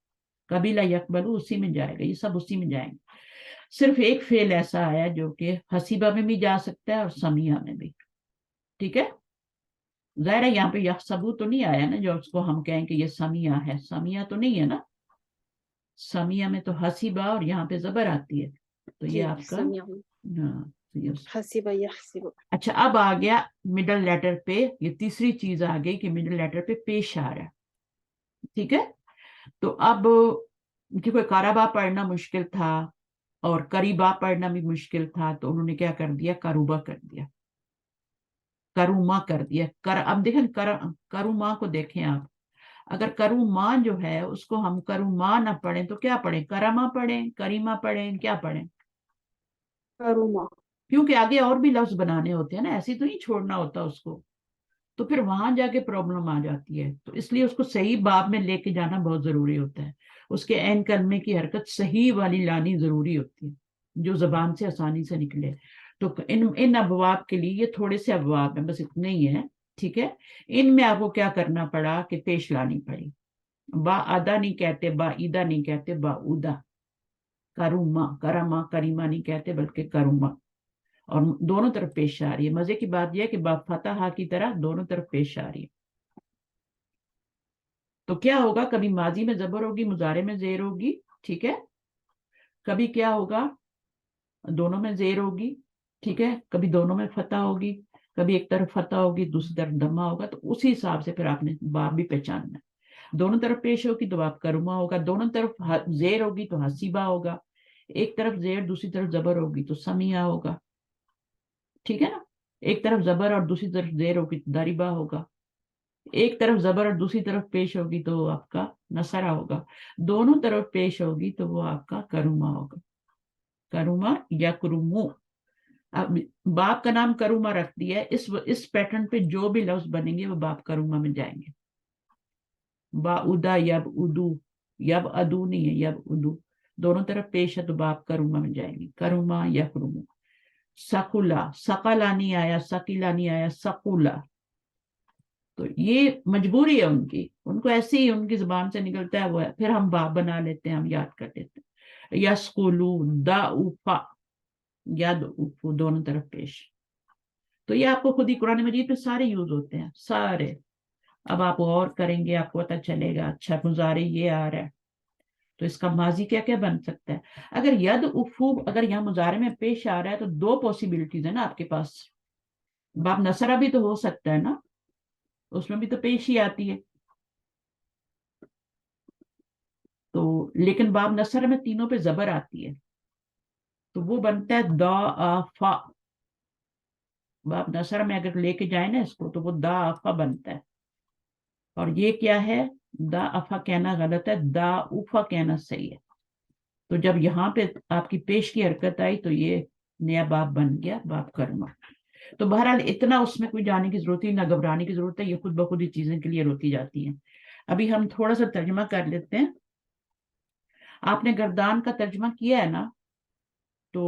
कबीला यकबलू उसी में जाएगा, ये सब उसी में जाएंगे। सिर्फ एक फेल ऐसा आया जो कि हसीबा में भी जा सकता है और समिया में भी, ठीक है। जाहिर है यहाँ पे यह सबूत तो नहीं आया ना जो उसको हम कहें कि ये समिया है, समिया तो नहीं है ना। समिया में तो हसीबा और यहाँ पे जबर आती है, तो تو یہ جی آپ کا سمیع ہاں تو یہ حسب یحسب. اچھا اب آ گیا مڈل لیٹر پہ، یہ تیسری چیز آ گئی کہ مڈل لیٹر پہ پیش آ رہا ہے. ٹھیک ہے، تو اب کوئی کارابا پڑھنا مشکل تھا اور قریبا پڑھنا بھی مشکل تھا، تو انہوں نے کیا کر دیا، کروبا کر دیا، کروما کر دیا. اب دیکھیں کروما کو دیکھیں آپ، اگر کروما جو ہے اس کو ہم کروما نہ پڑھیں تو کیا پڑھیں، کرما پڑھیں، کریما پڑھیں، کیا پڑھیں؟ کروما. کیونکہ آگے اور بھی لفظ بنانے ہوتے ہیں نا، ایسے تو نہیں چھوڑنا ہوتا اس کو، تو پھر وہاں جا کے پرابلم آ جاتی ہے. تو اس لیے اس کو صحیح باب میں لے کے جانا بہت ضروری ہوتا ہے. اس کے عین کلمے کی حرکت صحیح والی لانی ضروری ہوتی ہے جو زبان سے آسانی سے نکلے. تو ان ابواب کے لیے یہ تھوڑے سے ابواب ہیں، بس اتنے ہی ہیں. ٹھیک ہے، ان میں آپ کو کیا کرنا پڑا کہ پیش لانی پڑی. با ادا نہیں کہتے، با ایدا نہیں کہتے، با ادا. کروما، کرما، کریما نہیں کہتے بلکہ کروما، اور دونوں طرف پیش آ رہی ہے. مزے کی بات یہ ہے کہ با فتح کی طرح دونوں طرف پیش آ رہی ہے. تو کیا ہوگا، کبھی ماضی میں زبر ہوگی، مضارع میں زیر ہوگی. ٹھیک ہے، کبھی کیا ہوگا، دونوں میں زیر ہوگی. ٹھیک ہے، کبھی دونوں میں فتح ہوگی، کبھی ایک طرف فتح ہوگی دوسری طرف دمہ ہوگا. تو اسی حساب سے پھر آپ نے باب بھی پہچاننا ہے. دونوں طرف پیش ہوگی تو باب کرما ہوگا، دونوں طرف زیر ہوگی تو حسیبہ ہوگا، ایک طرف زیر دوسری طرف زبر ہوگی تو سمیہ ہوگا. ٹھیک ہے نا، ایک طرف زبر اور دوسری طرف زیر ہوگی تو دریبہ ہوگا، ایک طرف زبر اور دوسری طرف پیش ہوگی تو آپ کا نصرہ ہوگا، دونوں طرف پیش ہوگی تو وہ آپ کا کروما ہوگا. کروما یا کرمو. اب باپ کا نام کروما رکھ دیا ہے، اس پیٹرن پہ جو بھی لفظ بنیں گے وہ باپ کروما میں جائیں گے. با ادا، یب ادو، یب ادو نہیں ہے، یب ادو، دونوں طرف پیش ہے تو باپ کروما میں جائیں گے. کروما یا کرمو. سکولا، سکالا نہیں آیا، سکیلا نہیں آیا، سکولا. تو یہ مجبوری ہے ان کی، ان کو ایسے ہی ان کی زبان سے نکلتا ہے وہ ہے. پھر ہم باپ بنا لیتے ہیں، ہم یاد کر لیتے ہیں. یسکولو، دا اوفا، ید اوفو، دونوں طرف پیش. تو یہ آپ کو خود ہی قرآن مجید پہ سارے یوز ہوتے ہیں سارے. اب آپ غور کریں گے آپ کو پتہ چلے گا. اچھا مضارع یہ آ رہا ہے تو اس کا ماضی کیا کیا بن سکتا ہے. اگر ید افو اگر یہاں مضارع میں پیش آ رہا ہے تو دو پوسیبلٹیز ہیں نا آپ کے پاس. باب نصرہ بھی تو ہو سکتا ہے نا، اس میں بھی تو پیش ہی آتی ہے. تو لیکن باب نصر میں تینوں پہ زبر آتی ہے تو وہ بنتا ہے دا آفا. باب نصر میں اگر لے کے جائیں نا اس کو تو وہ دا آفا بنتا ہے. اور یہ کیا ہے، دا افا کہنا غلط ہے، دا اوفا کہنا صحیح ہے. تو جب یہاں پہ آپ کی پیش کی حرکت آئی تو یہ نیا باب بن گیا، باب کرما. تو بہرحال اتنا اس میں کوئی جانے کی ضرورت ہی نہ گھبرانے کی ضرورت ہے، یہ خود بخود ہی چیزیں کلیئر ہوتی جاتی ہیں. ابھی ہم تھوڑا سا ترجمہ کر لیتے ہیں. آپ نے گردان کا ترجمہ کیا ہے نا، تو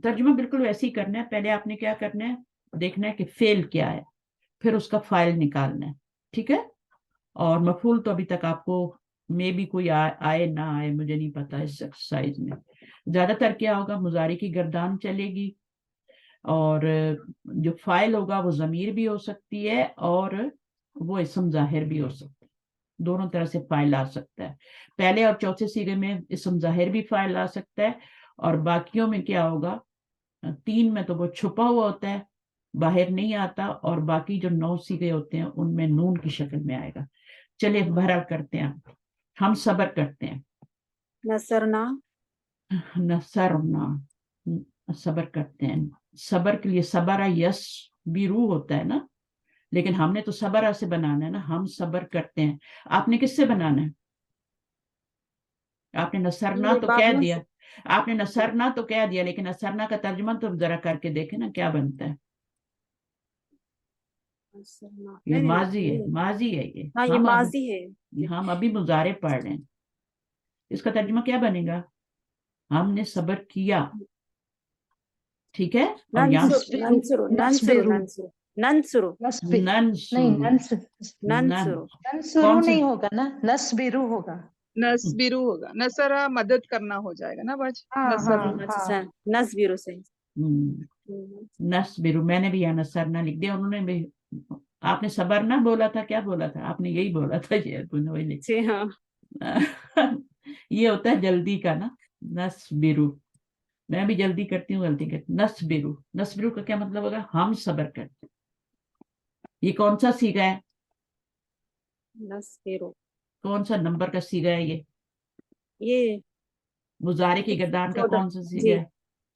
ترجمہ بالکل ویسے ہی کرنا ہے. پہلے آپ نے کیا کرنا ہے، دیکھنا ہے کہ فعل کیا ہے، پھر اس کا فاعل نکالنا ہے. ٹھیک ہے، اور مفعول تو ابھی تک آپ کو میں بھی کوئی آئے نہ آئے مجھے نہیں پتا. اس ایکسرسائز میں زیادہ تر کیا ہوگا، مضارع کی گردان چلے گی، اور جو فاعل ہوگا وہ ضمیر بھی ہو سکتی ہے اور وہ اسم ظاہر بھی ہو سکتا ہے. دونوں طرح سے فاعل آ سکتا ہے. پہلے اور چوتھے صیغے میں اسم ظاہر بھی فاعل آ سکتا ہے، اور باقیوں میں کیا ہوگا، تین میں تو وہ چھپا ہوا ہوتا ہے، باہر نہیں آتا، اور باقی جو 9 صیغے ہوتے ہیں ان میں نون کی شکل میں آئے گا. چلے بہرحال کرتے ہیں، ہم صبر کرتے ہیں. نصرنا. نصرنا، صبر کرتے ہیں. صبر کے لیے صبر یس بھی روح ہوتا ہے نا، لیکن ہم نے تو صبر سے بنانا ہے نا. ہم صبر کرتے ہیں. آپ نے کس سے بنانا ہے، آپ نے نصرنا تو کہہ دیا، آپ نے نصرنا تو کہہ دیا، لیکن نصرنا کا ترجمہ تو ذرا کر کے دیکھیں نا کیا بنتا ہے. یہ ماضی ہے، ماضی ہے یہ. ہاں یہ ماضی ہے. ہم ابھی مضارع پڑھ رہے ہیں، اس کا ترجمہ کیا بنے گا، ہم نے صبر کیا. ٹھیک ہے، اور یہاں ننصرو نہیں ہوگا نا، نصبرو ہوگا. نصبرو ہوگا، نصرہ مدد کرنا ہو جائے گا نا باجی. نصبرو سے نصبرو. میں نے بھی یہاں نصرنا لکھ دیا، انہوں نے بھی. آپ نے صبر نہ بولا تھا، کیا بولا تھا آپ نے، یہی بولا تھا. یہ وہی لکھ. جی ہاں. یہ ہوتا ہے جلدی کا نا، नस्बिरु, मैं भी जल्दी करती हूँ, गलती करती हूँ। नस्बिरु, नस्बिरु का क्या मतलब होगा? हम सब्र करते हैं। ये कौन सा सीगा है? नस्बिरु, कौन सा नंबर का सीगा है ये? ये मुजारे की गर्दान का 14, कौन सा सीगा जी है?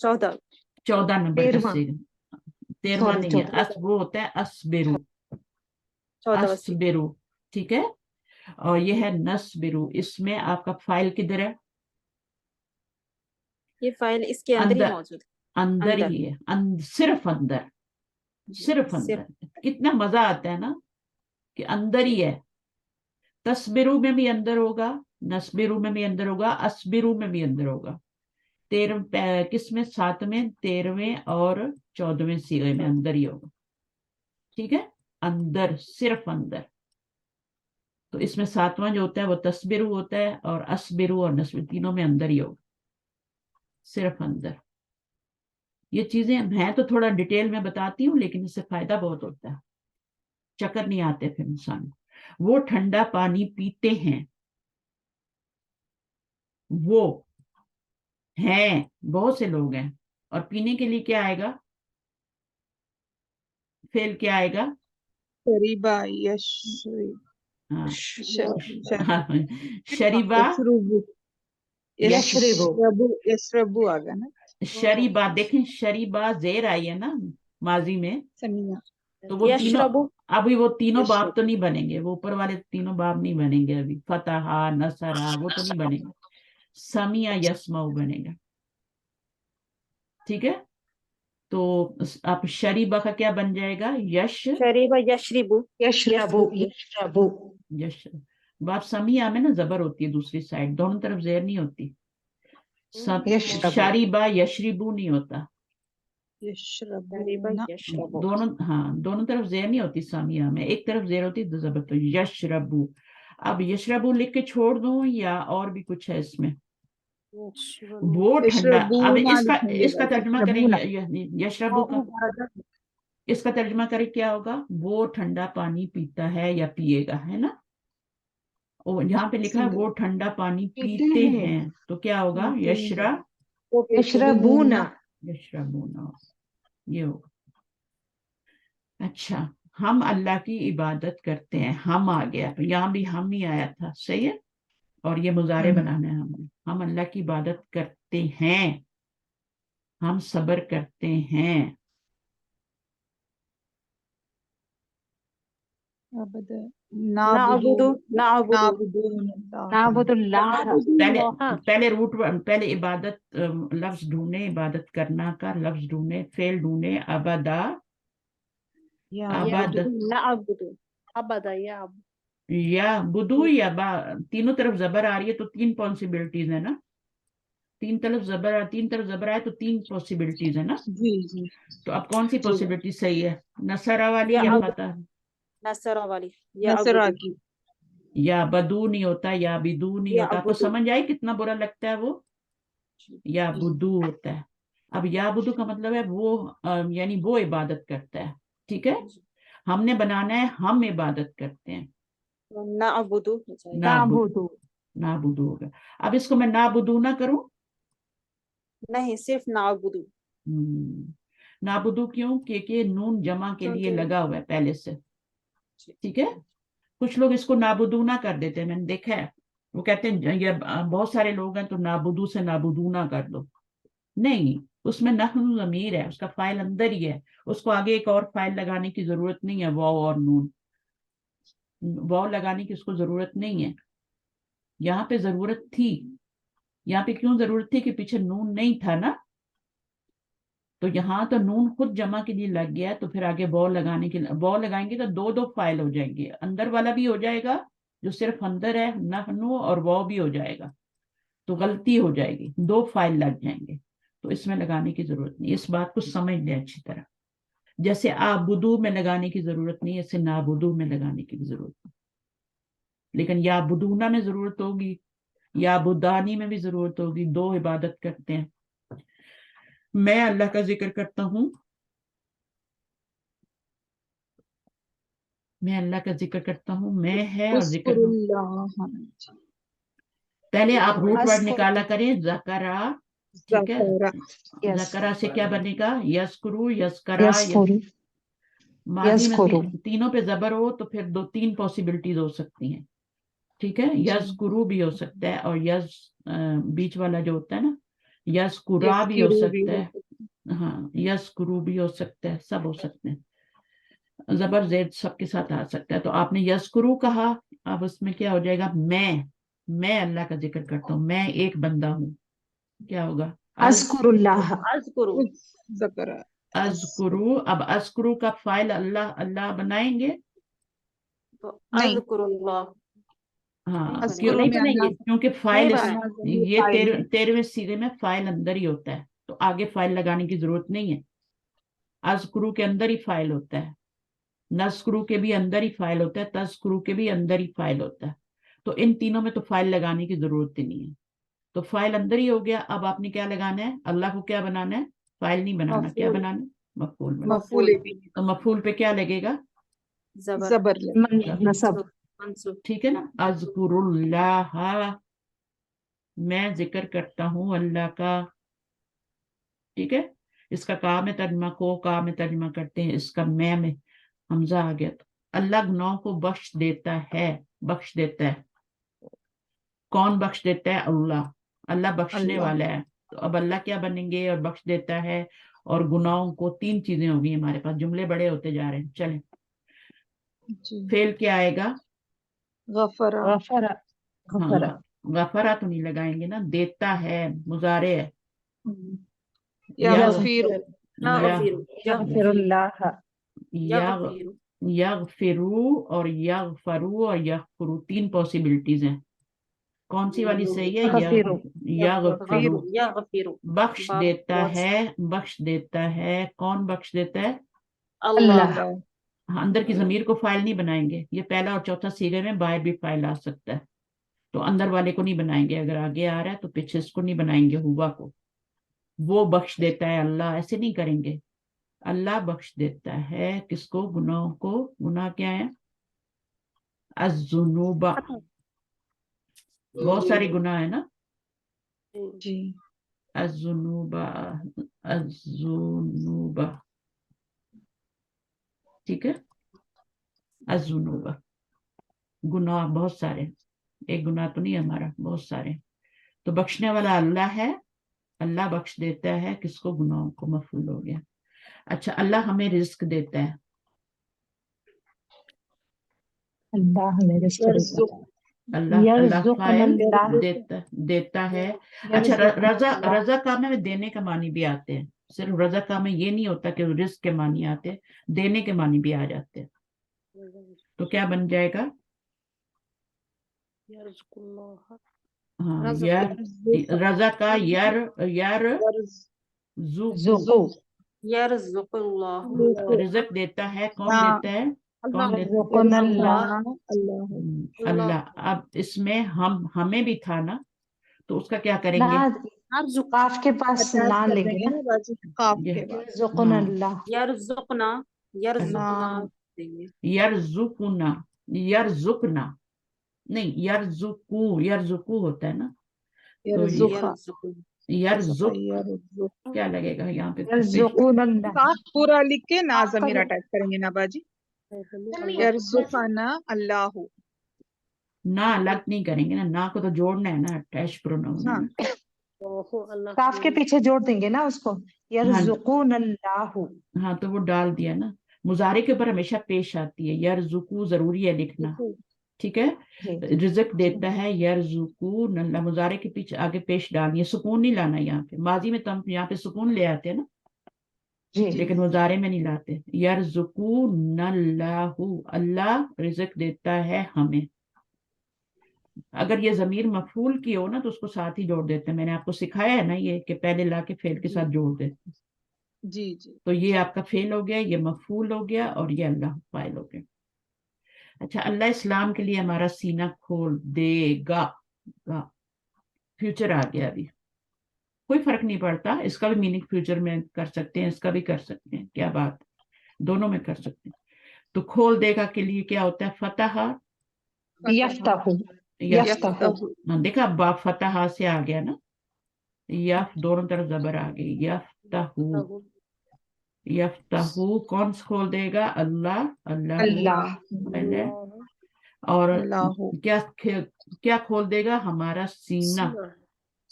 14, 14 नंबर का 13वां, सीगा। 13वां सॉरी नहीं है, 14, वो होता है अस्बिरु, 14 अस्बिरु, ठीक है। और ये है नस्बिरु। इसमें आपका फाइल किधर है? ये फाइल इसके अंदर ही अंदर, मौजूद अंदर अंदर। ही है, सिर्फ अंदर, सिर्फ सिर्फ अंदर। कितना मजा आता है ना कि अंदर ही है। तस्बिरु में भी अंदर होगा, नस्बिरु में भी अंदर होगा, अस्बिरु में भी अंदर होगा। 13 किसमें? 7वें, 13वें और 14वें सीगे में अंदर ही होगा, ठीक है। अंदर, सिर्फ अंदर। तो इसमें 7वां जो होता है वो तस्बिरु होता है, और अस्बिरु और नस्बिरु तीनों में अंदर ही होगा, सिर्फ अंदर। ये चीजें मैं तो थोड़ा डिटेल में बताती हूँ, लेकिन इससे फायदा बहुत होता है, चक्कर नहीं आते फिर इंसान। वो ठंडा पानी पीते हैं, वो हैं, बहुत से लोग हैं। और पीने के लिए क्या आएगा? फेल क्या आएगा? शरीबा यशरी हाँ, श- शरीबा, यशरुबु यशरिबु, यशरबु आ गया ना शरीबा। देखें, शरीबा जेर आई है ना माजी में, समीना। तो वो तीनों, यशरबु, अभी वो तीनों बाब यशरबु, तो नहीं बनेंगे, वो ऊपर वाले तीनों बाब नहीं बनेंगे अभी। फतहा, नसरा, वो तो नहीं बनेंगे। समिया, यस्माउ बनेगा, ठीक है। तो आप शरीबा का क्या बन जाएगा? यश, शरीबा यशरिबु, यशरबु, यशरबु, यश। बाप समिया में ना जबर होती है दूसरी साइड, दोनों तरफ जेर नहीं होती। यशरबु, शरीबा यशरिबू नहीं होता, यशरबु शरीबा ना यशरबु। दोनों, हाँ, दोनों तरफ जेर नहीं होती सामिया में, एक तरफ जेर होती तो जबर। तो यशरबू। अब यशरबू लिख के छोड़ दूं या और भी कुछ है इसमें? वो ठंडा। यशरबु अब ना इसका लिखेंगे इसका भाई, तर्जुमा करें, यशरबू ना। यशरबू का इसका तर्जुमा करें क्या होगा? वो ठंडा पानी पीता है या पिएगा, है ना। और यहाँ पे लिखा है वो ठंडा पानी पीते पीते हैं, हैं, तो क्या होगा? यशरा, यशरबूना, यशरबूना, ये होगा। अच्छा, हम अल्लाह की इबादत करते हैं, हम आ गया, तो यहाँ भी हम ही आया था, सही है। और ये मुजारे बनाना है हमने। हम अल्लाह की इबादत करते हैं, हम सब्र करते हैं। अबद नाबुदु, नाबुदु, नाबुदुल्लाह, पहले हाँ, पहले रूट, पहले इबादत, लफ्ज ढूंढे, इबादत करना का लफ्ज ढूंढे, फेल ढूंढे, अबदा, अबद, नाबुदु, अबदा या या बुदू या बा, तीनों तरफ जबर आ रही है तो 3 पॉसिबिलिटीज है ना। तीन तरफ जबर आए तो 3 पॉसिबिलिटीज है ना। जी जी तो अब कौन सी जी पॉसिबिलिटी सही है? नसरा वाली या या अबुदु, फतह? नसरा वाली, या नसरा अबुदु, की या बदू नहीं होता, या बिदू नहीं या होता। आपको अबुदु। समझ आई कितना बुरा लगता है वो? या बुदू होता है। अब या बुदू का मतलब है वो, यानी वो इबादत करता है, ठीक है। हमने बनाना है हम इबादत करते हैं, तो नाबुदु हो जाएगा। ना नाबुदु, ना बुदू होगा। अब इसको मैं ना बुदू ना करूं? नहीं, सिर्फ नाबुदु, नाबुदू क्यों? क्योंकि नून जमा के लिए क्योंकि लगा हुआ है पहले से, ठीक है। कुछ लोग इसको नाबुदू ना कर देते हैं, मैंने देखा है। वो कहते हैं ये बहुत सारे लोग हैं तो नाबुदू से नाबुदू ना कर दो। नहीं, उसमें नहनु ज़मीर है, उसका फाइल अंदर ही है, उसको आगे एक और फाइल लगाने की जरूरत नहीं है। वाव और नून, वाव लगाने की उसको जरूरत नहीं है। यहाँ पे जरूरत थी। यहाँ पे क्यों जरूरत थी? कि पीछे नून नहीं था ना, तो यहाँ तो नून खुद जमा के लिए लग गया है, तो फिर आगे बॉल लगाने के लिए, बॉल लगाएंगे तो दो दो फाइल हो जाएंगे, अंदर वाला भी हो जाएगा जो सिर्फ अंदर है नहनु, और वो भी हो जाएगा, तो गलती हो जाएगी, 2 फाइल लग जाएंगे। तो इसमें लगाने की जरूरत नहीं, इस बात को समझ लें अच्छी तरह। जैसे आबुदू में लगाने की जरूरत नहीं, ऐसे नाबुदू में लगाने की भी जरूरत नहीं। लेकिन या बुदूना में जरूरत होगी, या बुदानी में भी जरूरत होगी, 2 इबादत करते हैं। मैं अल्लाह का जिक्र करता हूँ, मैं अल्लाह का जिक्र करता हूँ, मैं है और जिक्र हूँ। उस्कुरुल्लाह पहले आप रूट वर्ड अस्कुरु। निकाला करें, ज़करा, ठीक है, ज़करा, Yes. ज़करा से क्या बनेगा, यस्कुरु, यस्करा, यस्कुरु, माजी में यस्कुरु। तीनों पे जबर हो तो फिर 2-3 पॉसिबिलिटीज हो सकती हैं, ठीक है। यस्कुरु भी हो सकता है, और बीच वाला जो होता है ना, यस्कुरा भी हो यस्किरु भी सकता है, हाँ, यस्कुरु भी हो सकता है, सब हो सकते हैं, जबर जेद सबके साथ आ सकता है। तो आपने यस्कुरु कहा, अब उसमें क्या हो जाएगा, मैं अल्लाह का जिक्र करता हूँ, मैं एक बंदा हूँ, क्या होगा, अस्कुरुल्लाह। अज़कुरु, ज़करा, अज़कुरु। अब अज़कुरु का फाइल अल्लाह अल्लाह बनाएंगे, तो नहीं, अज़कुरुल्लाह हाँ, नहीं अस्कुरु नहीं में बनेंगे, क्योंकि नहीं फाइल बनाए, ये 13वें सीगे में फाइल अंदर ही होता है, तो आगे फाइल लगाने की जरूरत नहीं है। अज़कुरु के अंदर ही फाइल होता है, नज़कुरु के भी अंदर ही फाइल होता है, तज़कुरु के भी अंदर ही फाइल होता है, तो इन तीनों में तो फाइल लगाने की जरूरत ही नहीं है। तो फाइल अंदर ही हो गया। अब आपने क्या लगाना है, अल्लाह को क्या बनाना है, फाइल नहीं बनाना, क्या मफ़ऊल, बनाना है, मफूल बनाना। मफूल भी, तो मफूल पे क्या लगेगा, ज़बर, ज़बर लगे, नसब। मंसूब, ठीक है ना, अज़कुरुल्लाह, मैं जिक्र करता हूँ अल्लाह का, ठीक है। इसका का में तर्जमा, को का में तर्जमा करते हैं, इसका मैं में हमजा आ गया। तो अल्लाह गुनाहों को बख्श देता है, बख्श देता है, कौन बख्श देता है, अल्लाह, अल्लाह बख्शने अल्लाह। वाला है। तो अब अल्लाह क्या बनेंगे, और बख्श देता है और गुनाहों को, 3 चीजें होगी हमारे पास, जुमले बड़े होते जा रहे हैं, चलें। जी, फेल क्या आएगा, गफरा, गफरा, हाँ, गफरा। गफरा तो नहीं लगाएंगे ना, देता है, मुजारे है, यगफिर, यग़फिरु, यगफिरुल्लाह। यग़फिरु, यगफिरू और यगफरू और यगफरू, 3 पॉसिबिलिटीज हैं, कौन सी वाली सही है, यगफिरु। यगफिरू, यग़फिरु, बख्श बाप देता वास, है, बख्श देता है, कौन बख्श देता है, अल्लाह, अल्लाह। हाँ, अंदर की जमीर को फाइल नहीं बनाएंगे, ये पहला और चौथा सीगे में बाहर भी फाइल आ सकता है, तो अंदर वाले को नहीं बनाएंगे, अगर आगे आ रहा है तो पीछे इसको नहीं बनाएंगे, हुआ को, वो बख्श देता है अल्लाह, ऐसे नहीं करेंगे। अल्लाह बख्श देता है किसको, गुनाहों को, गुनाह क्या है, अज़्ज़ुनूबा, बहुत सारे गुनाह है ना, जी, अज़्ज़ुनूबा, अज़्ज़ुनूबा, ठीक है, अज़्ज़ुनूबा, गुनाह बहुत सारे, एक गुनाह तो नहीं है हमारा, बहुत सारे। तो बख्शने वाला अल्लाह है, अल्लाह बख्श देता है किसको, गुनाहों को, मफूल हो गया। अच्छा, अल्लाह हमें रिस्क देता है, अल्लाह हमें रिस्क देता यर्ज़ुक़, है। अल्लाह अल्लाह फाइल यर्ज़ुक़ुनल्लाह। देता है। अच्छा, रजा यर्ज़ुक़ुनल्लाह। रजा का में देने का मानी भी आते हैं, सिर्फ रजा का में ये नहीं होता कि रिस्क के मानी आते हैं, देने के मानी भी आ जाते हैं। तो क्या बन जाएगा, यर्ज़ुक़ुल्लाह, हाँ, यार, रज़क़, रजा का यार, यार ज़ुक़ु। यर्ज़ुक़ुल्लाह, रिजक देता है, कौन हाँ, देता है, अल्लाह, कौन देता है, यर्ज़ुक़ुनल्लाह। अल्लाह, अल्लाह। अब इसमें हमें भी था ना, तो उसका क्या ना, करेंगे, यर्ज़ुक़, काफ के पास अटैच ना कर लेंगे देंगे ना। ना बाजी, काफ ये, के बाद, हाँ, यर्ज़ुक़ुनल्लाह। यर्ज़ुक़ना, ना, यर्ज़ुक़ना देंगे, यरजुकुना, यरजुकना, नहीं, यरजुकू, यरजुकू होता है ना, तो यरजुखा, यर्ज़ुक़, यरजुक यरजुख, क्या लगेगा यहाँ पे, यर्ज़ुक़ुनल्लाह। काफ पूरा लिख के ना आपका जमीर जो अटैच करेंगे ना बाजी, अल्लाह, यरजुखाना अल्लाह, ना अलग नहीं करेंगे ना को तो जोड़ना है ना, अटैच प्रोनाउन है हाँ, ना, अल्लाह काफ के पीछे जोड़ देंगे ना उसको, हाँ, यर्ज़ुक़ुनल्लाह। हाँ, तो वो डाल दिया ना, मुजारे के ऊपर हमेशा पेश आती है, यरजुकू जरूरी है लिखना, ठीक है, जी रिजक देता है, यरजुकू नल्ला, मुजारे के पीछे आगे पेश डालनी है, सुकून नहीं लाना यहाँ पे, माजी में तो हम यहाँ पे सुकून ले आते हैं ना, जी। लेकिन मुजारे में नहीं लाते, यरजुकू नल्लाहु, अल्लाह रिजक देता है हमें। अगर ये जमीर मफूल की हो ना तो उसको साथ ही जोड़ देते हैं, मैंने आपको सिखाया है ना ये, कि पहले ला के फेल के साथ जोड़ देते हैं। जी जी, तो ये आपका फेल हो गया, ये मफूल हो गया, और ये अल्लाह फाइल हो गया। अच्छा, अल्लाह इस्लाम के लिए हमारा सीना खोल देगा, फ्यूचर आ गया अभी, कोई फर्क नहीं पड़ता, इसका भी मीनिंग फ्यूचर में कर सकते हैं, इसका भी कर सकते हैं, क्या बात, दोनों में कर सकते हैं। तो खोल देगा के लिए क्या होता है, फतह, यफ्तहु। यफ्तहु देखा बा फतहा से आ गया ना, यफ दोनों तरफ जबर आ गई, यफ्तहु यफ्तहु कौन खोल देगा? अल्लाह, अल्लाह अल्लाह पहले, और अल्लाहु क्या खोल देगा? हमारा सीना,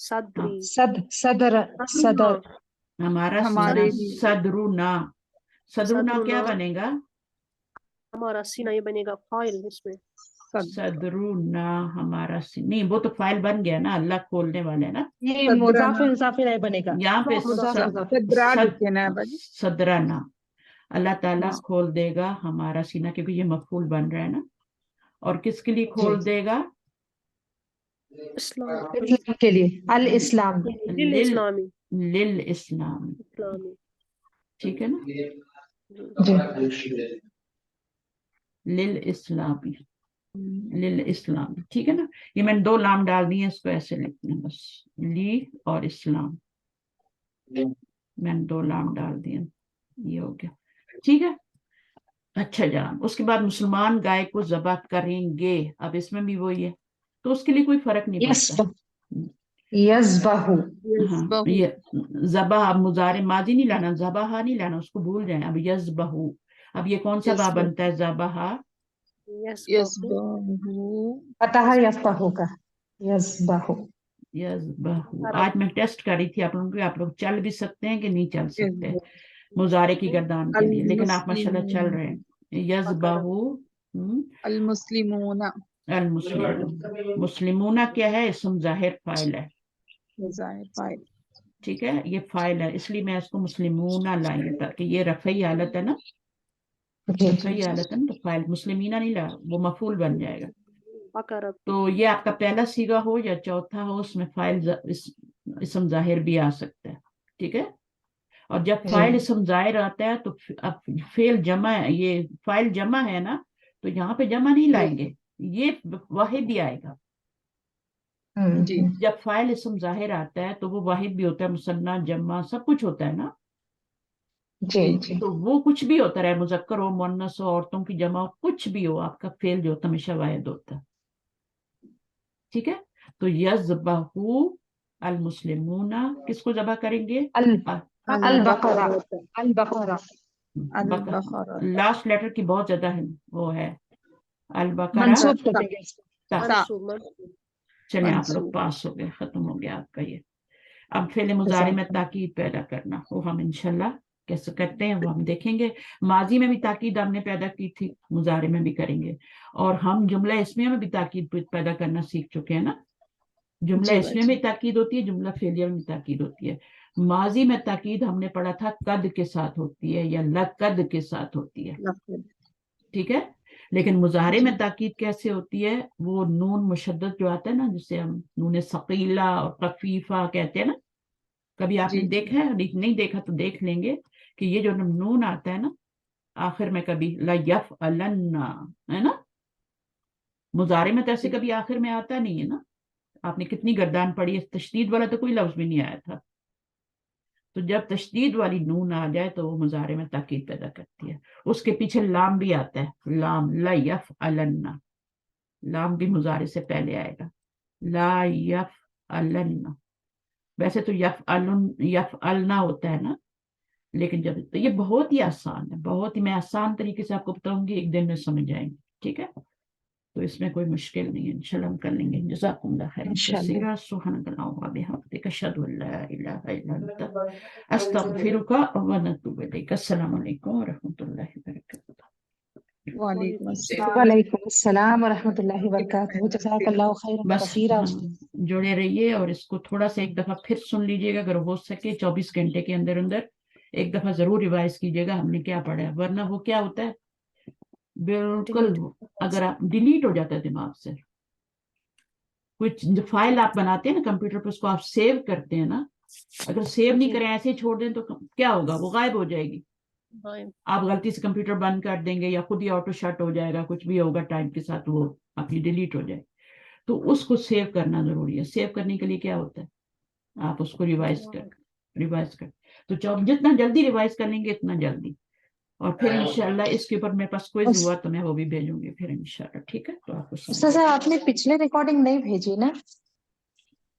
सदरी सदर सदर हमारा हमारे सीना, लिए। सदरुना, सदरुना क्या सदरुना। बनेगा? हमारा सीना ये बनेगा फाइल इसमें। सदरुना हमारा सीना, नहीं वो तो फाइल बन गया ना, अल्लाह खोलने वाले हैं ना, ये सदराना। मुजाफिर मुजाफिर बनेगा यहाँ पे मुजाफिर मुजाफिर सदरा लिखे ना बाजी। सदराना, अल्लाह ताला हाँ। खोल देगा हमारा सीना, क्योंकि ये मफूल बन रहा है ना, और किसके लिए खोल जी। देगा? इस्लाम इस्लाम के लिए अल इस्लाम दिल इस्लामी लिल इस्लाम, इस्लामी। ठीक है ना, जी लिल इस्लामी, लिल इस्लाम, ठीक है ना। ये मैंने 2 लाम डाल दिए, इसको ऐसे लिखना बस, ली और इस्लाम, मैंने 2 लाम डाल दिए, ये हो गया, ठीक है। अच्छा जान, उसके बाद मुसलमान गाय को ज़बह करेंगे, अब इसमें भी वही है, तो उसके लिए कोई फर्क नहीं पड़ता। यज़बहु हाँ, ये ज़बह, अब मुजारे माजी नहीं लाना, ज़बह नहीं लाना, उसको भूल जाए। अब यज़बहु, अब ये कौन सा बा बनता है? ज़बह, यस्बहु फतह यफ्तहु का यज़बहु यज़बहु। आज मैं टेस्ट कर रही थी आप लोगों को, आप लोग चल भी सकते हैं कि नहीं चल सकते मुजारे की गर्दान के लिए, लेकिन आप माशाल्लाह चल रहे हैं। यज़बहु, अल मुस्लिमूना अल मुस्लिमून, मुस्लिमूना क्या है? इसम जाहिर फाइल है, फाइल। ठीक है, ये फाइल है, इसलिए मैं इसको मुस्लिमूना लाई, ताकि ये रफ़ई हालत है ना, रफ़ई हालत है ना, तो फाइल मुस्लिमीना नहीं ला, वो मफूल बन जाएगा। बकरा तो ये आपका पहला सीगा हो या चौथा हो, उसमें फाइल इसम जाहिर भी आ सकता है, ठीक है। और जब फाइल इसम जाहिर आता है तो अब फेल जमा है, ये फाइल जमा है ना, तो यहाँ पे जमा नहीं लाएंगे, ये वाहिद ही आएगा। जी जब फाइल इसम जाहिर आता है तो वो वाहिद भी होता है, मुसन्ना, जमा, सब कुछ होता है ना, जी जी तो वो कुछ भी होता रहे, मुजक्कर हो, मुन्नस हो, औरतों की जमा हो, कुछ भी हो, आपका फेल जो होता है हमेशा वाहिद होता है, ठीक है। तो यज़बहु अल मुस्लिमूना, किसको जबा करेंगे? अल अल बकरा अल बकरा लास्ट लेटर की बहुत ज्यादा है, वो है अल बकरा। मंसूब कर देंगे इसको चले, आप लोग पास हो गए, खत्म हो गया आपका ये। अब फेले मुजारे में ताकीद पैदा करना, वो हम इंशाल्लाह कैसे करते हैं वो हम देखेंगे। माजी में भी ताकीद हमने पैदा की थी, मुजारे में भी करेंगे, और हम जुमला इसमिया में भी ताकीद पैदा करना सीख चुके हैं ना। जुमला इसमिया में ताकीद होती है, जुमला फेलिया में ताकीद होती है। माजी में ताकीद हमने पढ़ा था कद के साथ होती है या लकद के साथ होती है, ठीक है। लेकिन मुजाहरे में ताकीद कैसे होती है? वो नून मुशद्दद जो आता है ना, जिसे हम नून सकीला और खफीफा कहते हैं ना, कभी आपने देखा है? नहीं देखा तो देख लेंगे कि ये जो नून आता है ना आखिर में, कभी ला यफ़अलन्ना, है ना, मुजाहरे में तो ऐसे कभी आखिर में आता नहीं है ना। आपने कितनी गर्दान पढ़ी है, तशदीद वाला तो कोई लफ्ज भी नहीं आया था। तो जब तशदीद वाली नून आ जाए तो वो मुजारे में ताकीद पैदा करती है। उसके पीछे लाम भी आता है, लाम, ला यफ़अलन्ना, लाम भी मुजारे से पहले आएगा, ला यफ़अलन्ना। वैसे तो यफ़अलना होता है ना, लेकिन जब तो ये बहुत ही आसान है, बहुत ही, मैं आसान तरीके से आपको बताऊंगी, एक दिन में समझ जाएंगे, ठीक है। तो इसमें कोई मुश्किल नहीं है, इंशाल्लाह हम कर लेंगे। जज़ाकुमुल्लाह खैरन कसीरा, सुब्हानकल्लाहुम्मा व बिहम्दिक, अशहदु अल्ला इलाहा इल्ला अंता, अस्तगफिरुका व अतूबु इलैक। अस्सलामु अलैकुम व रहमतुल्लाहि व बरकातुहू। वालेकुम अस्सलाम व रहमतुल्लाहि व बरकातहू। जज़ाकल्लाहु खैरन बस कसीरा। जुड़े रहिए, और इसको थोड़ा सा एक दफा फिर सुन लीजिएगा, अगर हो सके 24 घंटे के अंदर अंदर एक दफा जरूर रिवाइज कीजिएगा हमने क्या पढ़ा है, वरना वो क्या होता है, बिल्कुल अगर आप डिलीट हो जाता है दिमाग से। कुछ जो फाइल आप बनाते हैं ना कंप्यूटर पर, उसको आप सेव करते हैं ना, अगर सेव नहीं करें ऐसे ही छोड़ दें तो क्या होगा, वो गायब हो जाएगी। आप गलती से कंप्यूटर बंद कर देंगे या खुद ही ऑटो शट हो जाएगा, कुछ भी होगा टाइम के साथ वो अपनी डिलीट हो जाए। तो उसको सेव करना जरूरी है। सेव करने के लिए क्या होता है, आप उसको रिवाइज कर। तो जितना जल्दी रिवाइज कर लेंगे इतना जल्दी। اور پھر انشاءاللہ اس کے اوپر میرے پاس کوئی ہوا تو میں وہ بھی بھیجوں گی پھر انشاءاللہ. ٹھیک ہے؟ تو آپ کو استاذہ آپ نے پچھلے ریکارڈنگ نہیں بھیجی نا؟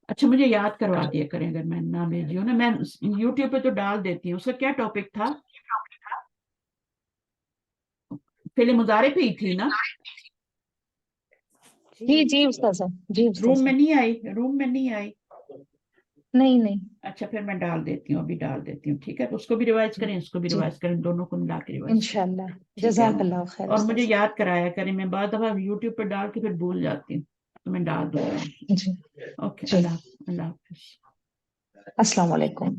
اچھا مجھے یاد کروا دیا کریں اگر میں نہ بھیجی ہوں نا. میں یوٹیوب پہ تو ڈال دیتی ہوں. اس کا کیا ٹاپک تھا؟ فعل مضارع پہ ہی تھی نا؟ جی جی استاذہ، جی روم استاذہ. میں نہیں آئی؟ روم میں نہیں آئی؟ نہیں نہیں. اچھا پھر میں ڈال دیتی ہوں، ابھی ڈال دیتی ہوں. ٹھیک ہے؟ اس کو بھی ریوائز کریں، اس کو بھی جی ریوائز کریں، دونوں کو ملا کے ریوائز کریں. انشاءاللہ. ٹھیک ہے جزاک نا؟ اللہ خیر اور مجھے استاذہ. یاد کرایا کریں، میں بعض دفعہ یوٹیوب پہ ڈال کے پھر بھول جاتی ہوں تو میں ڈال دوں گی. جی اوکے، جی. اللہ حافظ. السلام علیکم.